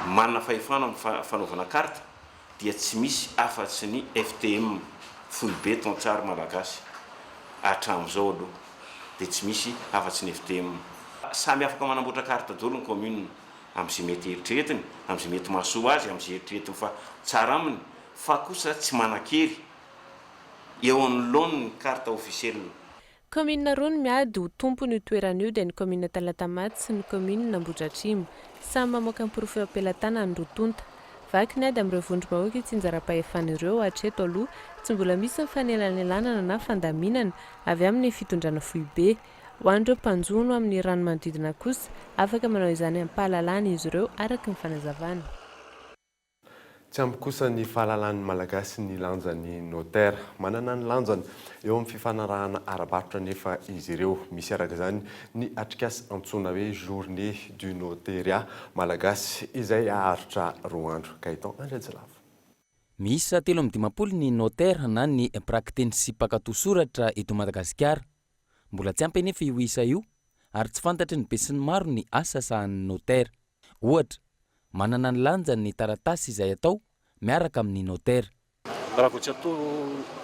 manana fahefana amin'ny fanaovana karta dia tsy misy afa-tsy ny FTM foibe tao tsara malagasy hatramin'izao aloha dia tsy misy afa-tsy ny FTM. Samy afaka manamboatra karta daholo ny commune amin'izay mety eritreretiny, amin'izay mety mahasoa azy, amin'izay eritreretiny fa tsara aminy. Fa kosa tsy manan-kery eo anoloany ny karta ofisiely. Commune roa no miady ho tompony io toerana io dia ny commune Talata-Maty sy ny commune Ambohidratrimo. Samy mamoaka ny profet am-pelatana ny Rotonta. Vaky ny ady amin'ireo vondrom-bahoaka tsy njara-pahefan'ireo hatreto aloha tsy mbola misy ny fanelanelanana na fandaminana avy amin'ny fitondrana foibe. Ho an'ireo mpanjono amin'ny rano manodidina kosa afaka manao izany amin'ny pahalalana izy ireo araka ny fanazavana. tsy ampy kosa ny fahalalan'ny malagasy ny lanjan'ny notaire manana ny lanjany eo amin'ny fifanarahana ara-barotra nefa izy ireo misy araka izany ny atrikasy antsoina hoe journée du notariat malagasy izay aharitra roa andro Gaëtan Andretsilava. Misy 3 ny notaire na ny prakteny sy mpakatosoratra eto Madagasikara. Mbola tsy ampy anefa io isa io ary tsy fantatry ny be sy ny maro ny asa sahan'ny notaire. Ohatra, manana ny lanjany ny taratasy izay atao miaraka amin'ny notaire. Raha vao tsy atao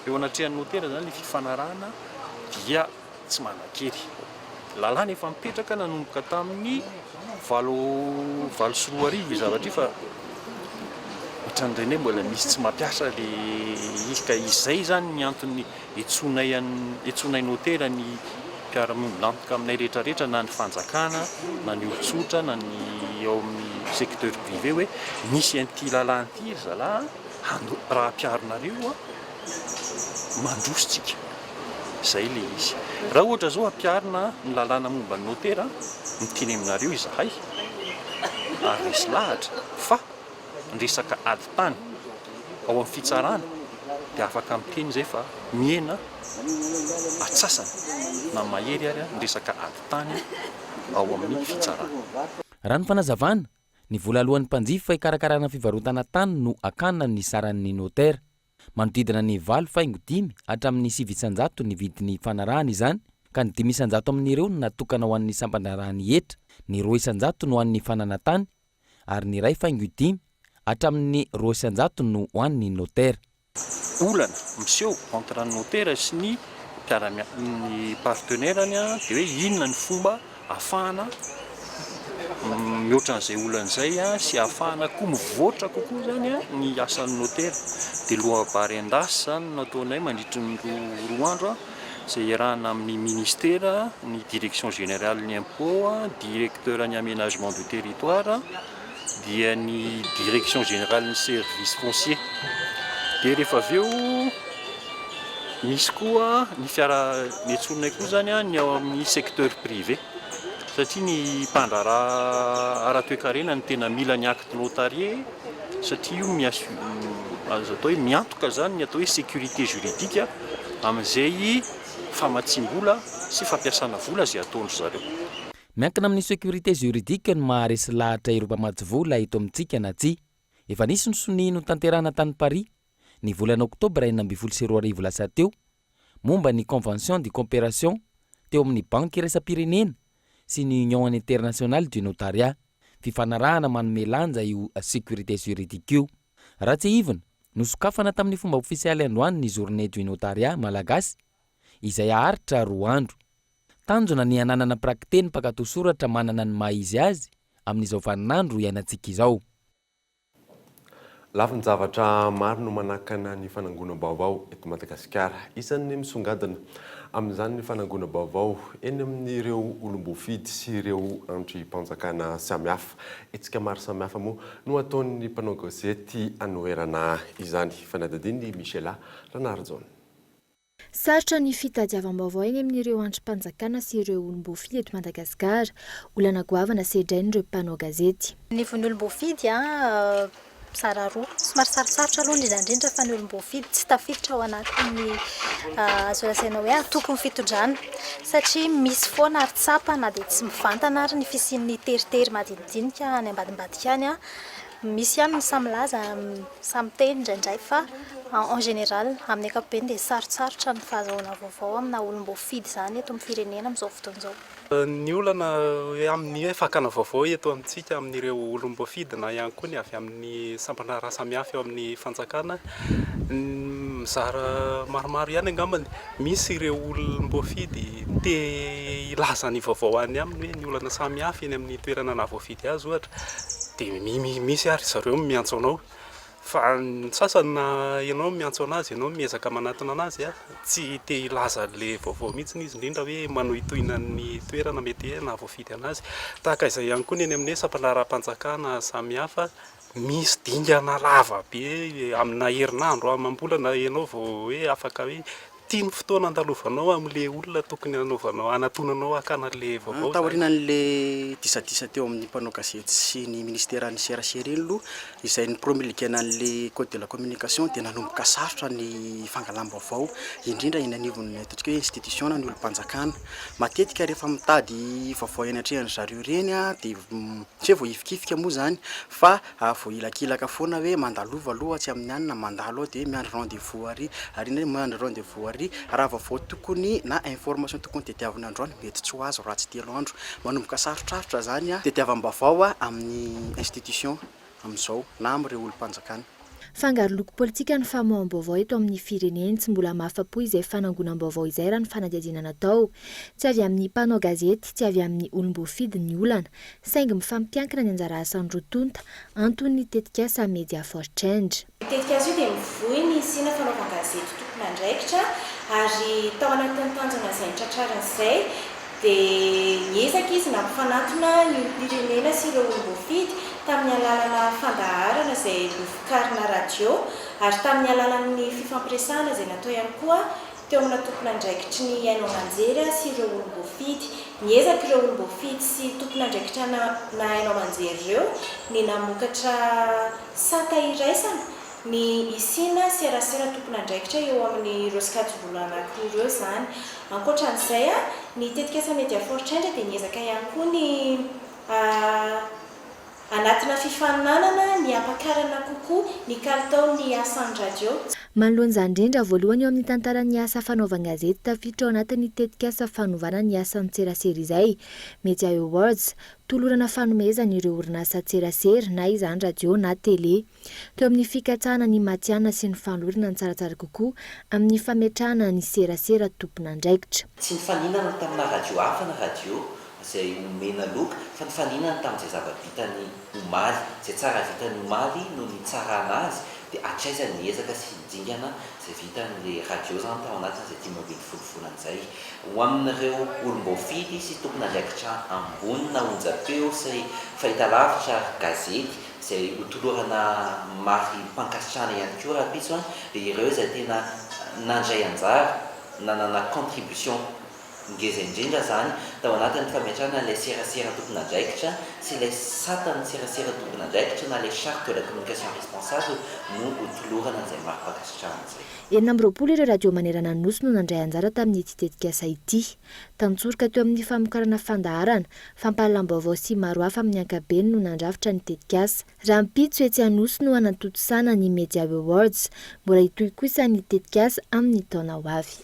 eo anatrehan'ny notaire zany ny fifanarahana dia tsy manan-kery. Lalàna efa mipetraka nanomboka tamin'ny 8 sy 10 arivo zavatra fa ohatran'ireny mbola misy tsy mampiasa le ka izay zany ny antony etsonay notaire ny mpiara-miombonantoka aminay rehetrarehetra na ny fanjakana na ny olon-tsotra na ny ao amin'ny secteur privé hoe misy an'ity lalàna ity zalahy raha ampiarinareo mandrositsika zay le izy. Raha ohatra zao ampiarina ny lalàna momba ny notaire miteny aminareo izahay ary misy lahatra fa ny resaka ady tany ao amin'ny fitsarana dia afaka miteny zay fa miena atsasana na mahery ary ny resaka ady tany ao amin'ny fitsarana. Raha ny fanazavana, ny vola alohan'ny mpanjifa ikarakarana fivarotana tany no akana ny saran'ny notaire. Manodidina ny 8.5 hatramin'ny 900 ny vidin'ny fanarahana izany, ka ny 500 amin'ireo no natokana ho an'ny sampanarahany hetra, ny 200 no ho an'ny fananatany, ary ny 1.5 hatramin'ny 200 no ho an'ny notaire. Olana miseho entre ny notaire sy ny partenairany dia hoe inona ny fomba ahafahana mihoatra n'izay olana izay sy ahafahana koa mivoatra kokoa zany ny asan'ny notaire. Dia lohabary endasy zany nataonay mandritry ny 2 andro izay iarahana amin'ny ministère, ny direction générale ny impôt, directeur ny aménagement du territoire, dia ny direction générale ny service foncier. Dia rehefa avy eo misy koa ny niantsonay koa zany ny ao amin'ny secteur privé satria ny mpandraraha ara-toekarena ny tena mila ny acte notarié satria io azo atao hoe miantoka zany ny atao hoe sécurité juridique amin'izay famatsim-bola sy fampiasana vola zay ataondry zareo. Miankina amin'ny sécurité juridique no maharesy lahatra ireo mpamatsy vola eto amintsika na tsy. Efa nisy ny sonino tanterahana tany Paris ny volana Oktobra 2022 lasa teo momba ny convention de coopération teo amin'ny banky iraisam-pirenena sy ny Union internationale du notariat, fifanarahana manome lanja io sécurité juridique io. Raha tsy ivona nosokafana tamin'ny fomba ofisialy androany ny journée du notariat malagasy izay aharitra 2 andro. Tanjona ny ananana prakteny mpakatosoratra manana ny maizy azy amin'izao vaninandro ianantsika izao. Lafiny zavatra maro no manakana ny fanangona baovao eto Madagasikara. Isan'ny misongadina amin'izany ny fanangona baovao eny amin'ireo olom-bofidy sy ireo andrim-panjakana samihafa. Etsika maro samihafa moa no ataon'ny mpanao gazety anoherana izany. Fanadadiny Michela Ranardzon. Sarotra ny fitadiavam-baovao eny amin'ireo andrim-panjakana sy ireo olom-bofidy eto Madagasikara. Olana goavana sedrain'ireo mpanao gazety. Ny olom-bofidy tsara roa somary sarosarotra aloha indrindra fa ny olom-bofidy tsy tafiditra ao anatin'ny azo lazaina hoe tokony fitondrana satria misy foana ary tsapa na dia tsy mivantana ary ny fisian'ny teritery madinidinika any ambadimbadika any misy ihany ny samy laza samy teny indraindray fa en général amin'ny ankapobeny dia sarosarotra ny fahazahoana vaovao amina olom-bofidy zany eto amin'ny firenena amin'izao fotoan'izao. Ny olana amin'ny fakana vaovao eto amintsika amin'ireo olom-bofidy na ihany koa ny avy amin'ny sampanaraha samihafa eo amin'ny fanjakana mizara maromaro ihany angambany. Misy ireo olom-bofidy te ilaza ny vaovao any aminy ny olana samihafa eny amin'ny toerana na voafidy azy ohatra dia misy ary zareo miantso anao fa ny sasany na ianao miantso anazy ianao miezaka manatona anazy tsy te ilaza le vaovao mihitsy izy indrindra hoe manohitohina ny toerana mety na voafidy anazy. Tahaka izay ihany koa ny eny amin'ny sampanaraha-panjakana samihafa misy dingana lava be amina herinandro amam-bolana ianao vao hoe afaka hoe tiany fotoana andalovanao amin'le olona tokony anaovanao anatonanao akana le vaovao taorianan'le disadisa teo amin'ny mpanao gazety sy ny ministera ny serasera eny aloha izay ny promulguena an'le code de la communication dia nanomboka sarotra ny fangalam-baovao indrindra eny anivon'ny ataontsika hoe institution ny olom-panjakana matetika rehefa mitady vaovao eny atrehany zareo reny a dia tsy hoe voahifikifika moa zany fa voailakilaka foana hoe mandalova aloha tsy amin'ny anina mandalo ao dia miandry rendez-vous ary iny miandry rendez-vous ary raha vaovao tokony na information tokony tetiavina androany mety tsy ho azo raha tsy telo andro manomboka sarotrarotra zany a tetiavam-baovao amin'ny institution amin'izao na amin'ireo olom-panjakana. Fangaro loko politika ny famoaham-baovao eto amin'ny fireneny tsy mbola mahafa-po izay fanangonam-baovao izay raha ny fanadihadiana natao tsy avy amin'ny mpanao gazety tsy avy amin'ny olom-boafidy ny olana saingy mifampiankina ny anjara asan'ny rotonta antony tetikasa media for change. Tetikasa io dia mivohy ny sina fanaovana gazety tokony andraikitra ary tao anatin'ny tanjona izay tratrarana izay dia niezaka izy nampifanatona ny olom-pirenena sy ireo olom-boafidy tamin'ny alalana fandaharana izay novokarina radio ary tamin'ny alalan'ny fifampiresahana izay natao ihany koa teo amina tompona andraikitry ny hainao manjery sy ireo olom-boafidy niezaka ireo olom-boafidy sy tompona andraikitra na hainao manjery ireo ny namokatra sata iraisana ny isina serasera tompona andraikitra eo amin'ny rosikajy-bola anankiroa ireo zany ankoatran'izay a ny tetikasa media for change dia niezaka ihany koa ny anatina fifaninanana ny ampakarana kokoa ny kalitao ny asan'ny radio. Manoloana izany indrindra voalohany eo amin'ny tantaran'ny asa fanaovana gazety tafiditra ao anatin'ny tetikasa fanovana ny asan'ny tserasera izay Media Awards tolorana fanomezana ireo orinasa tserasera na izany radio na tele teo amin'ny fikatsahana ny matiana sy ny fanolorana ny tsaratsara kokoa amin'ny fametrahana ny serasera tompona andraikitra. Tsy ny faninana tamina radio hafa na radio izay omena loka fa ny faninana tamin'izay zava-bitany omaly izay tsara vitany omaly no ny tsara anazy dia atraizany niezaka sy nidingana izay vitan'le radio zany tao anatin'izay 5 volana izay ho amin'ireo olom-boafidy sy tompona andraikitra ambony na onjam-peo sy fahitalavitra gazety izay hotolorana mary mpankasitrana ihany koa raha pitso dia ireo izay tena nandray anjara nanana contribution ngeza indrindra zany tao anatin'ny fametrahana ilay serasera tompona andraikitra sy ilay satany serasera tompona andraikitra na ilay charte de la communication responsable no hotolorana izay maro mpankasitrahana izay. Enina amby roapolo ireo radio manerana ny nosy no nandray anjara tamin'ity tetikasa ity tantsorika teo amin'ny famokarana fandaharana fampahalalam-baovao sy maro hafa amin'ny ankabeny no nandrafitra ny tetikasa raha mpitso etsy anosy no anatotosana ny Media Awards mbola hitohy kosa ny tetikasa amin'ny taona ho avy.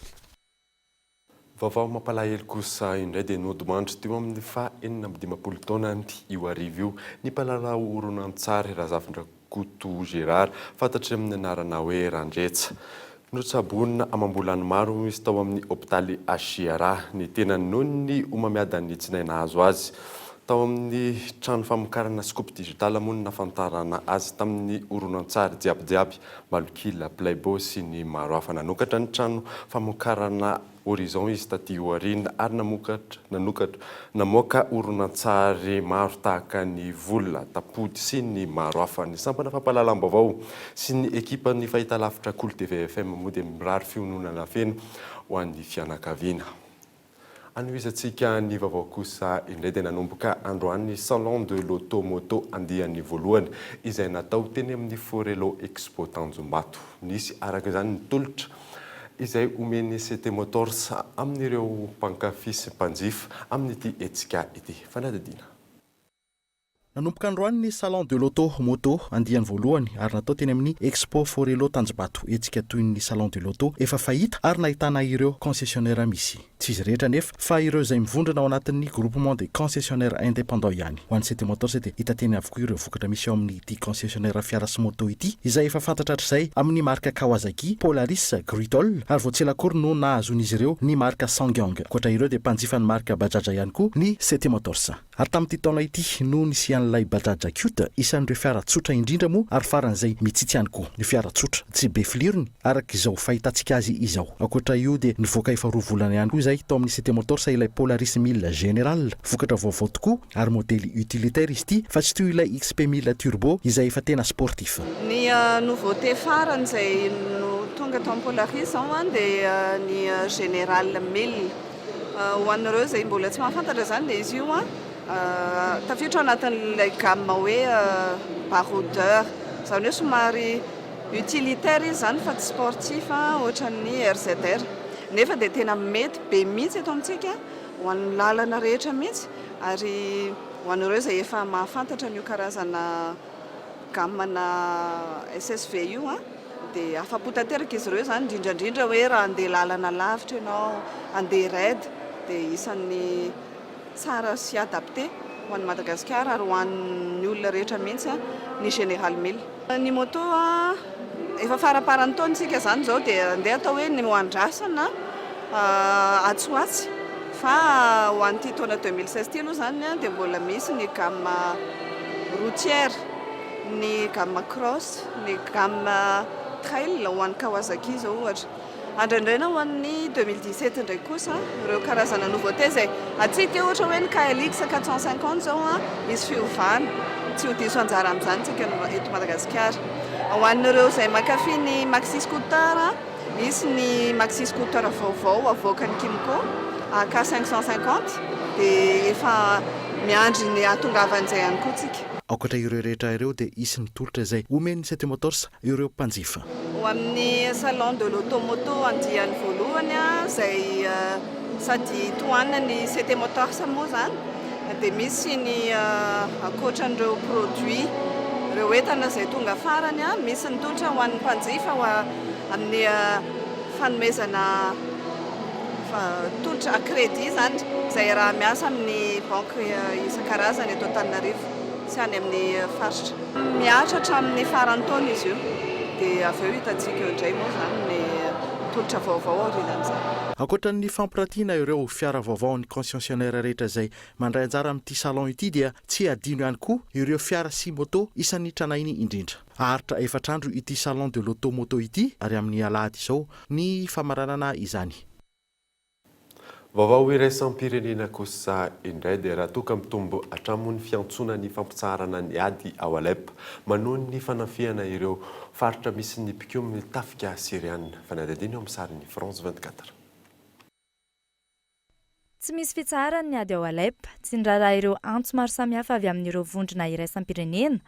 Vaovao mampalahelo kosa indray dia nodimandry teo amin'ny 450 taona io arivo io ny mpalalao horonan-tsary Razafindrakoto Gérard fantatry amin'ny anarana hoe Randretsa notsabonina amam-bolany maro izy tao amin'ny hôpitaly Achiara ny tena nohony omamiada ny tsinaina azo azy tao amin'ny trano famokarana scope digital moa nafantarana azy tamin'ny horonan-tsary jiabijiaby Malokila Playboy sy ny maro hafa nanokatra ny trano famokarana Horizon izy taty aoriana ary namoaka horonan-tsary maro tahaka ny Vola, Tapody sy ny maro hafa ny sampana fampahalalam-baovao sy ny ekipa ny fahitalavitra Cool TV FM moa dia mirary fiononana feno ho an'ny fianakaviana. Anoisantsika ny vaovao kosa indray dia nanomboka androany Salon de l'Automoto andiany voalohany izay natao teny amin'ny Forelo Expo Tanjombato. Nisy araka izany ny tolotra izay omeny CT Motors amin'ireo mpankafy sy mpanjifa amin'ity hetsika ity fanadidina. Nanomboka androany ny Salon de l'Automoto andiany voalohany ary natao teny amin'ny Expo Forelo Tanjombato etsika toy ny Salon de l'Auto efa fahita ary nahitana ireo concessionnaire misy. Tsy izy rehetra nefa fa ireo izay mivondrona ao anatin'ny groupement des concessionnaires indépendants ihany. Ho an'ny CT Motors dia hita teny avokoa ireo vokatra misy ao amin'ny ity concessionnaire fiara sy moto ity izay efa fantatra hatr'izay amin'ny marka Kawasaki, Polaris, Gruitol ary voatselakory no nahazon'izy ireo ny marka Sangyong. Koatra ireo dia mpanjifa ny marka Bajaj ihany koa ny CT Motors. Ary tamin'ity taona ity no nisy an'ilay Bajaj Qt isan'ireo fiara tsotra indrindra moa ary faran'izay mitsitsy ihany koa. Ny fiara tsotra tsy be filirony araka izao fahitantsika azy izao. Ankoatra io dia nivoaka efa 2 volana ihany koa izay tao amin'ny CT Motors ilay Polaris 1000 Général vokatra vaovao tokoa ary modely utilitaire izy ity fa tsy toy ilay XP 1000 Turbo izay efa tena sportif. Ny nouveauté farany izay tonga tao Polaris zao a dia ny général Mille ho an'ireo izay mbola tsy mahafantatra zany dia izy io a tafiditra anatin'ilay gamme hoe baroudeur izany hoe somary utilitaire izy zany fa tsy sportif ohatran'ny RZR nefa dia tena mety be mihitsy eto amintsika ho an'ny lalana rehetra mihitsy ary ho an'ireo izay efa mahafantatra n'io karazana gammana SSV io dia afa-po tanteraka izy ireo zany indrindrandrindra hoe raha andeha lalana lavitra ianao andeha raid dia isan'ny tsara sy adapté ho an'ny Madagasikara ary ho an'ny olona rehetra mihitsy ny Général Mille. Ny moto efa faraparany taontsika zany zao dia andeha atao hoe ny hoandrasana atsoatsy fa ho an'ity taona 2016 ty aloha zany dia mbola misy ny gamme routière, ny gamme cross, ny gamme trail ho an'ny Kawasaki zao ohatra. Andraindraina ho an'ny 2017 ndraiky kosa ireo karazana nouveauté zay atsika ohatra hoe ny KLX 450 zao misy fiovana tsy ho diso anjara amin'izany tsika eto Madagasikara. Ho an'ireo izay mankafy ny maxi scooter misy ny maxi scooter vaovao avoakan'ny Kimco AK550 dia efa miandry ny atongavan'izay ihany koa tsika. Ankoatra ireo rehetra ireo dia isy ny tolotra izay omeny 7 motors ireo mpanjifa. Ho amin'ny salon de l'automoto andiany voalohany izay sady tohanina ny 7 motors moa zany dia misy ny ankoatran'ireo produit ireo entana izay tonga farany misy ny tolotra ho an'ny mpanjifa ho amin'ny fanomezana tolotra crédit zany izay raha miasa amin'ny banque isan-karazany eto Antananarivo sy any amin'ny faritra. Miatratra amin'ny farany taona izy io dia avy eo hitantsika eo indray moa zany ny tolotra vaovao aorinan'izany. Ankoatra ny fampiratiana ireo fiara vaovao ny concessionnaire rehetra izay mandray anjara amin'ity salon ity dia tsy adino ihany koa ireo fiara sy moto isan'ny tranainy indrindra. Aharitra efatrandro ity salon de l'automoto ity ary amin'ny alahady izao ny famaranana izany. Vaovao iraisam-pirenena kosa indray dia raha toka mitombo hatramon'ny fiantsonany fampitsarana ny ady ao Alep manohy ny fanafiana ireo faritra misy ny pikioma tafika Syrianina. Fanadadiny amin'ny sarin'ny France 24. Tsy misy fitsarana ny ady ao Alep, tsy niraraha ireo antso maro samihafa avy amin'ireo vondrona iraisam-pirenena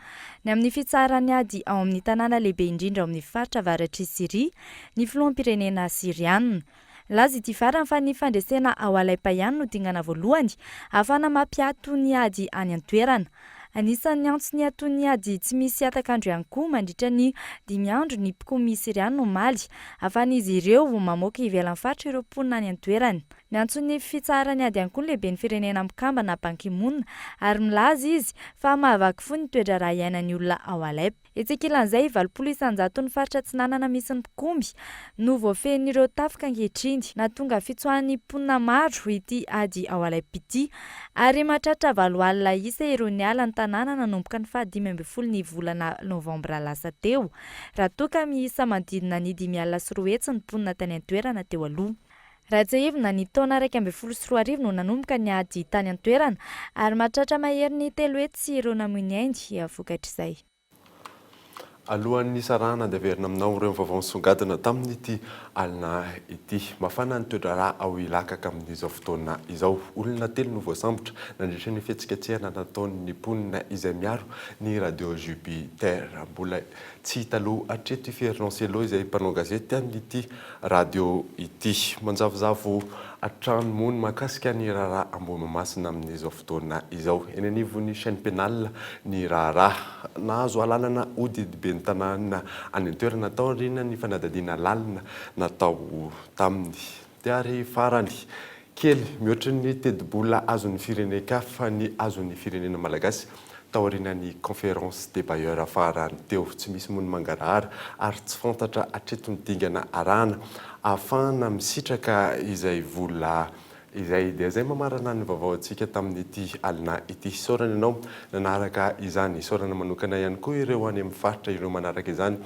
ny amin'ny fitsarana ny ady ao amin'ny tanàna lehibe indrindra ao amin'ny faritra avaratry Syria, ny filoham-pirenena Syrianina. Laza ity farany fa ny fandresena ao Alep ihany no dingana voalohany ahafana mampiato ny ady any an-toerana. Anisan'ny antso ny ato ny ady tsy misy atakandro ihany koa mandritra ny 5 andro ny mpikomy Syrianina omaly ahafan'izy ireo mamoaka ivelan'ny faritra ireo mponina any an-toerana. Ny antson'ny fitsarany ady ihany koa ny lehibe ny firenena mikamba na Ban Ki-moon ary milaza izy fa mahavaky fo ny toetra raha iainan'ny olona ao Alep. Etsekilan'izay 700 ny faritra tsy nanana misy ny mpikomy no voafehin'ireo tafika ankehitriny nahatonga fitsoahan'ny mponina maro ity ady ao Alep ity ary mahatratra 7 alina isa ireo ny ala ny tanàna nanomboka ny 15 ny volana Novambra lasa teo raha toa ka miisa manodidina ny 5 alina sy 4 hetsy ny mponina tany an-toerana teo aloha. Raha tsy ahivina ny taona 1 no nanomboka ny ady tany an-toerana ary mahatratra mahery ny 3 hetsy sy ireo namoiny ainy avokatra izay. Alohan'ny sarana dia averina aminao ireo vaovao nisongadina tamin'ity alina ity. Mafana ny toetra raha ao Ilakaka amin'izao fotoana izao. Olona 3 no voasambotra nandritra ny fihetsiketsehana nataon'ny mponina izay miaro ny radio Jupiter. Mbola tsy hita aloha hatreto Ferdinand Selo izay mpanao gazety amin'ity radio ity. Manjavozavo hatrano mono mahakasika ny raharaha Ambohimamasina amin'izao fotoana izao. Eny anivon'ny chaîne pénale ny raharaha nahazo alalana odidibe ny tanàna any an-toerana natao rina ny fanadadiana lalina natao taminy. Dia ary farany kely mihoatra ny tedi-bola azon'ny firenena fa ny azon'ny firenena malagasy taorinan'ny conférence des bailleurs farany teo. Tsy misy mono mangarahara ary tsy fantatra hatreto ny dingana arahana ahafahana misitraka izay vola izay dia zay mamarana ny vaovao antsika tamin'ity alina ity. Saorana ianao nanaraka izany, saorana manokana ihany koa ireo any amin'ny faritra ireo manaraka izany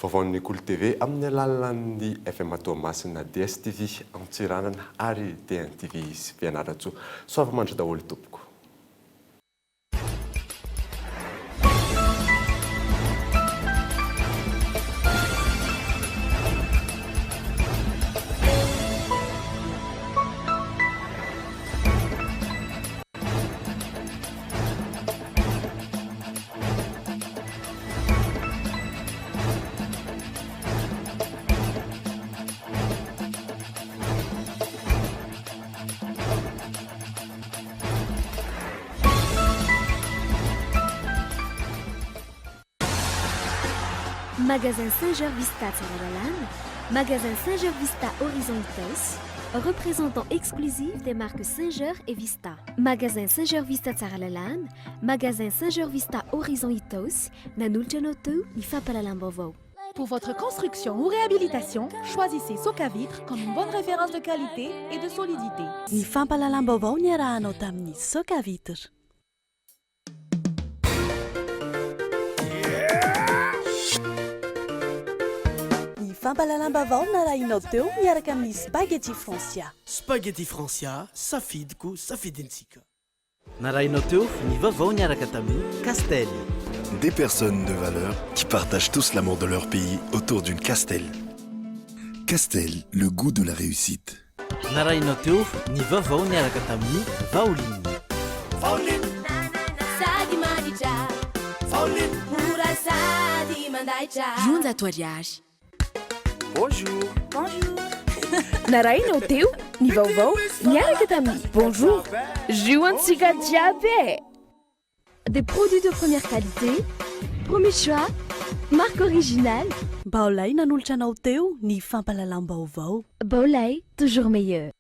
vaovaon'ny Kolo TV amin'ny alalan'ny FM Toamasina, DSTV Antsiranana ary DNTV Fianaratsoa. Soavamandry daholo tompoko. Magasin Saint-Georges Vista Tsaralalana, Magasin Saint-Georges Vista Horizon Itos, représentant exclusif des marques Saint-Georges et Vista. Magasin Saint-Georges Vista Tsaralalana, Magasin Saint-Georges Vista Horizon Itos, Nanulchanoto, Nifapalalambovo. Pour votre construction ou réhabilitation, choisissez Soka Vitre comme une bonne référence de qualité et de solidité. Ni fampalalam-baovao ny arahana tamin'ny Soka Vitre. Ny fampalalam-baovao narahinao teo miaraka amin'ny Spaghetti Francia. Spaghetti Francia, safidiko safidintsika. Narahinao teo ny vaovao niaraka tamin'ny Castel. Des personnes de valeur qui partagent tous l'amour de leur pays autour d'une Castel. Castel, le goût de la réussite. Narahinao teo ny vaovao niaraka tamin'ny Vaoline. Vaoline. Sady manditra. Vaoline. Mora sady mandaitra. Junta Toriage. Bonjour. Bonjour. Narahinao teo ny vaovao niaraka tamin'ny Bonjour. Joantsika jiaby. Des produits de première qualité, premier choix, marque originale. Baolay nanolotra anao teo ny fampalalam-baovao. Baolay, toujours meilleur.